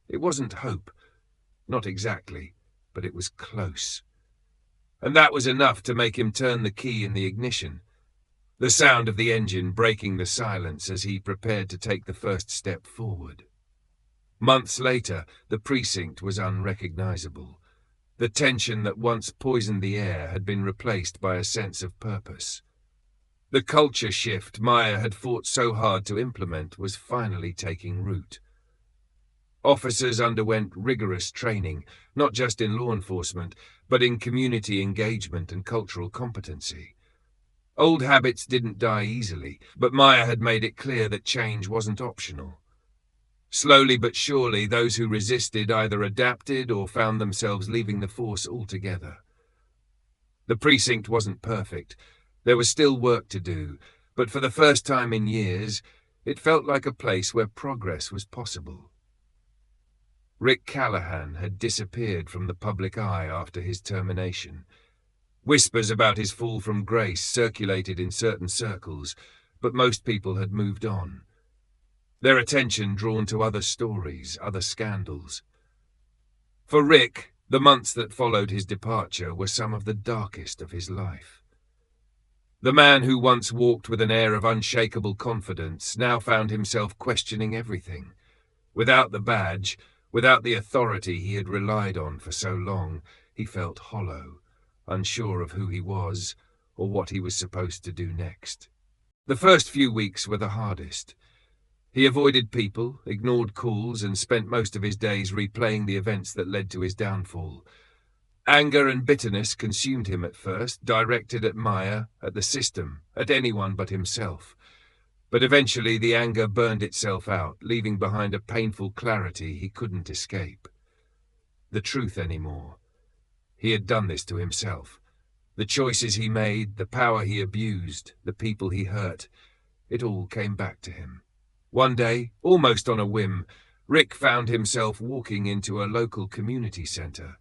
It wasn't hope. Not exactly, but it was close. And that was enough to make him turn the key in the ignition. The sound of the engine breaking the silence as he prepared to take the first step forward. Months later, the precinct was unrecognizable. The tension that once poisoned the air had been replaced by a sense of purpose. The culture shift Maya had fought so hard to implement was finally taking root. Officers underwent rigorous training, not just in law enforcement, but in community engagement and cultural competency. Old habits didn't die easily, but Maya had made it clear that change wasn't optional. Slowly but surely, those who resisted either adapted or found themselves leaving the force altogether. The precinct wasn't perfect. There was still work to do, but for the first time in years, it felt like a place where progress was possible. Rick Callahan had disappeared from the public eye after his termination. Whispers about his fall from grace circulated in certain circles, but most people had moved on. Their attention drawn to other stories, other scandals. For Rick, the months that followed his departure were some of the darkest of his life. The man who once walked with an air of unshakable confidence now found himself questioning everything. Without the badge, without the authority he had relied on for so long, he felt hollow, unsure of who he was or what he was supposed to do next. The first few weeks were the hardest. He avoided people, ignored calls, and spent most of his days replaying the events that led to his downfall. Anger and bitterness consumed him at first, directed at Maya, at the system, at anyone but himself. But eventually the anger burned itself out, leaving behind a painful clarity he couldn't escape. The truth anymore. He had done this to himself. The choices he made, the power he abused, the people he hurt, it all came back to him. One day, almost on a whim, Rick found himself walking into a local community center.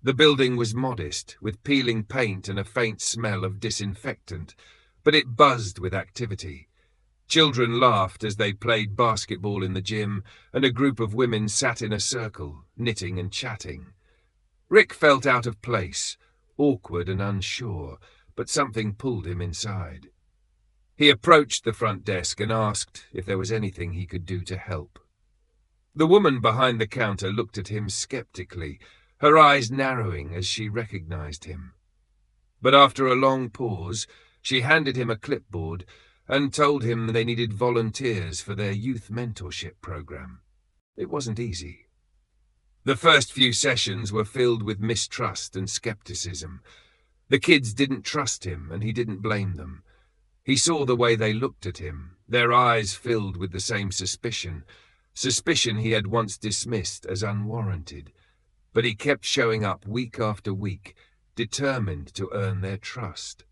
The building was modest, with peeling paint and a faint smell of disinfectant, but it buzzed with activity. Children laughed as they played basketball in the gym, and a group of women sat in a circle, knitting and chatting. Rick felt out of place, awkward and unsure, but something pulled him inside. He approached the front desk and asked if there was anything he could do to help. The woman behind the counter looked at him skeptically, her eyes narrowing as she recognized him. But after a long pause, she handed him a clipboard and told him they needed volunteers for their youth mentorship program. It wasn't easy. The first few sessions were filled with mistrust and skepticism. The kids didn't trust him, and he didn't blame them. He saw the way they looked at him, their eyes filled with the same suspicion he had once dismissed as unwarranted. But he kept showing up week after week, determined to earn their trust.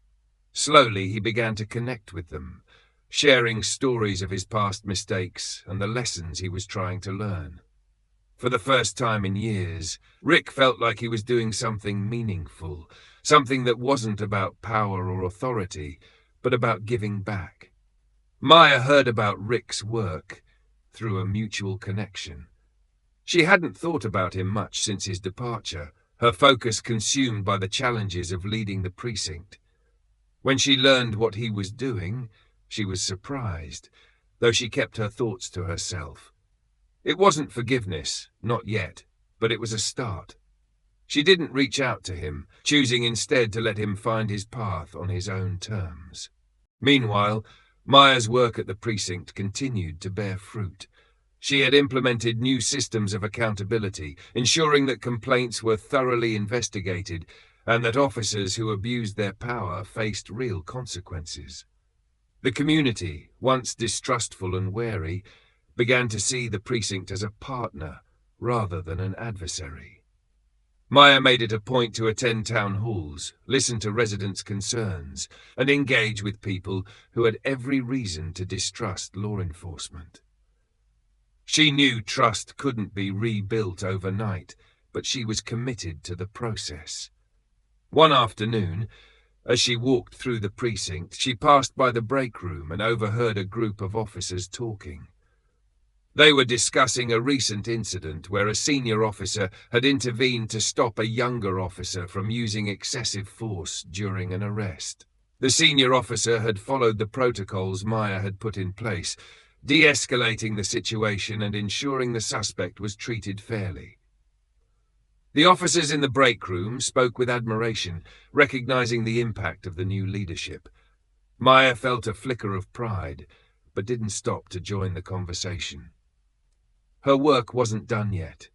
Slowly he began to connect with them, sharing stories of his past mistakes and the lessons he was trying to learn. For the first time in years, Rick felt like he was doing something meaningful, something that wasn't about power or authority, but about giving back. Maya heard about Rick's work through a mutual connection. She hadn't thought about him much since his departure, her focus consumed by the challenges of leading the precinct. When she learned what he was doing, she was surprised, though she kept her thoughts to herself. It wasn't forgiveness, not yet, but it was a start. She didn't reach out to him, choosing instead to let him find his path on his own terms. Meanwhile, Maya's work at the precinct continued to bear fruit. She had implemented new systems of accountability, ensuring that complaints were thoroughly investigated and that officers who abused their power faced real consequences. The community, once distrustful and wary, began to see the precinct as a partner rather than an adversary. Maya made it a point to attend town halls, listen to residents' concerns, and engage with people who had every reason to distrust law enforcement. She knew trust couldn't be rebuilt overnight, but she was committed to the process. One afternoon, as she walked through the precinct, she passed by the break room and overheard a group of officers talking. They were discussing a recent incident where a senior officer had intervened to stop a younger officer from using excessive force during an arrest. The senior officer had followed the protocols Maya had put in place, de-escalating the situation and ensuring the suspect was treated fairly. The officers in the break room spoke with admiration, recognizing the impact of the new leadership. Maya felt a flicker of pride, but didn't stop to join the conversation. Her work wasn't done yet.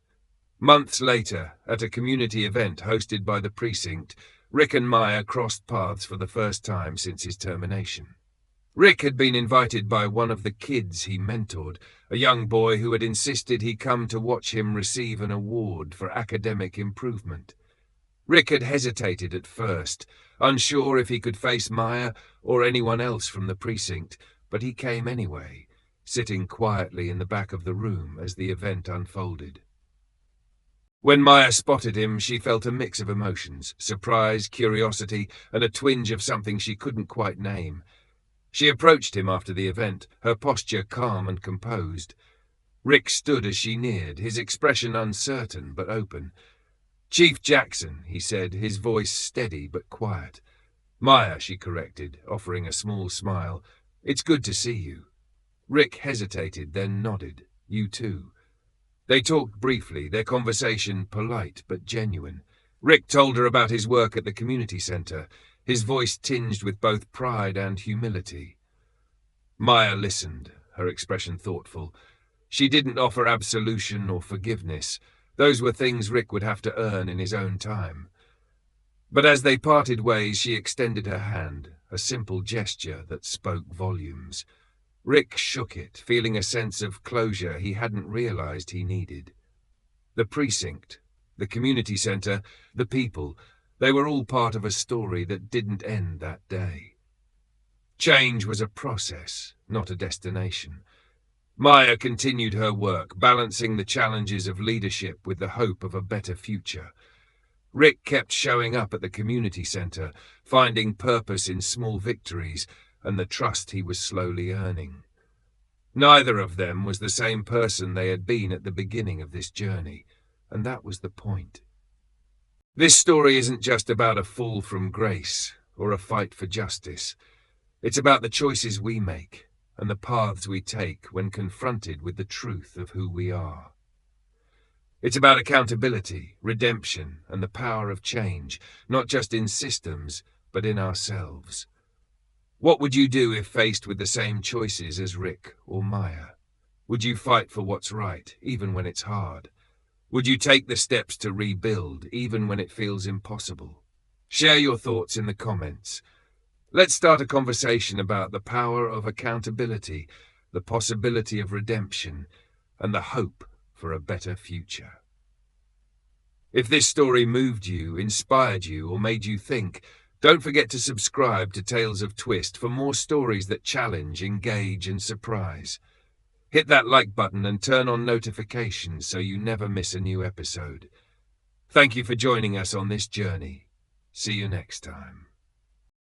Months later, at a community event hosted by the precinct, Rick and Maya crossed paths for the first time since his termination. Rick had been invited by one of the kids he mentored, a young boy who had insisted he come to watch him receive an award for academic improvement. Rick had hesitated at first, unsure if he could face Maya or anyone else from the precinct, but he came anyway, sitting quietly in the back of the room as the event unfolded. When Maya spotted him, she felt a mix of emotions, surprise, curiosity, and a twinge of something she couldn't quite name. She approached him after the event, her posture calm and composed. Rick stood as she neared, his expression uncertain but open. "Chief Jackson," he said, his voice steady but quiet. "Maya," she corrected, offering a small smile. "It's good to see you." Rick hesitated, then nodded. "You too." They talked briefly, their conversation polite but genuine. Rick told her about his work at the community center, his voice tinged with both pride and humility. Maya listened, her expression thoughtful. She didn't offer absolution or forgiveness. Those were things Rick would have to earn in his own time. But as they parted ways, she extended her hand, a simple gesture that spoke volumes. Rick shook it, feeling a sense of closure he hadn't realized he needed. The precinct, the community center, the people, they were all part of a story that didn't end that day. Change was a process, not a destination. Maya continued her work, balancing the challenges of leadership with the hope of a better future. Rick kept showing up at the community center, finding purpose in small victories and the trust he was slowly earning. Neither of them was the same person they had been at the beginning of this journey, and that was the point. This story isn't just about a fall from grace or a fight for justice. It's about the choices we make and the paths we take when confronted with the truth of who we are. It's about accountability, redemption, and the power of change, not just in systems, but in ourselves. What would you do if faced with the same choices as Rick or Maya? Would you fight for what's right, even when it's hard? Would you take the steps to rebuild, even when it feels impossible? Share your thoughts in the comments. Let's start a conversation about the power of accountability, the possibility of redemption, and the hope for a better future. If this story moved you, inspired you, or made you think, don't forget to subscribe to Tales of Twist for more stories that challenge, engage, and surprise. Hit that like button and turn on notifications so you never miss a new episode. Thank you for joining us on this journey. See you next time.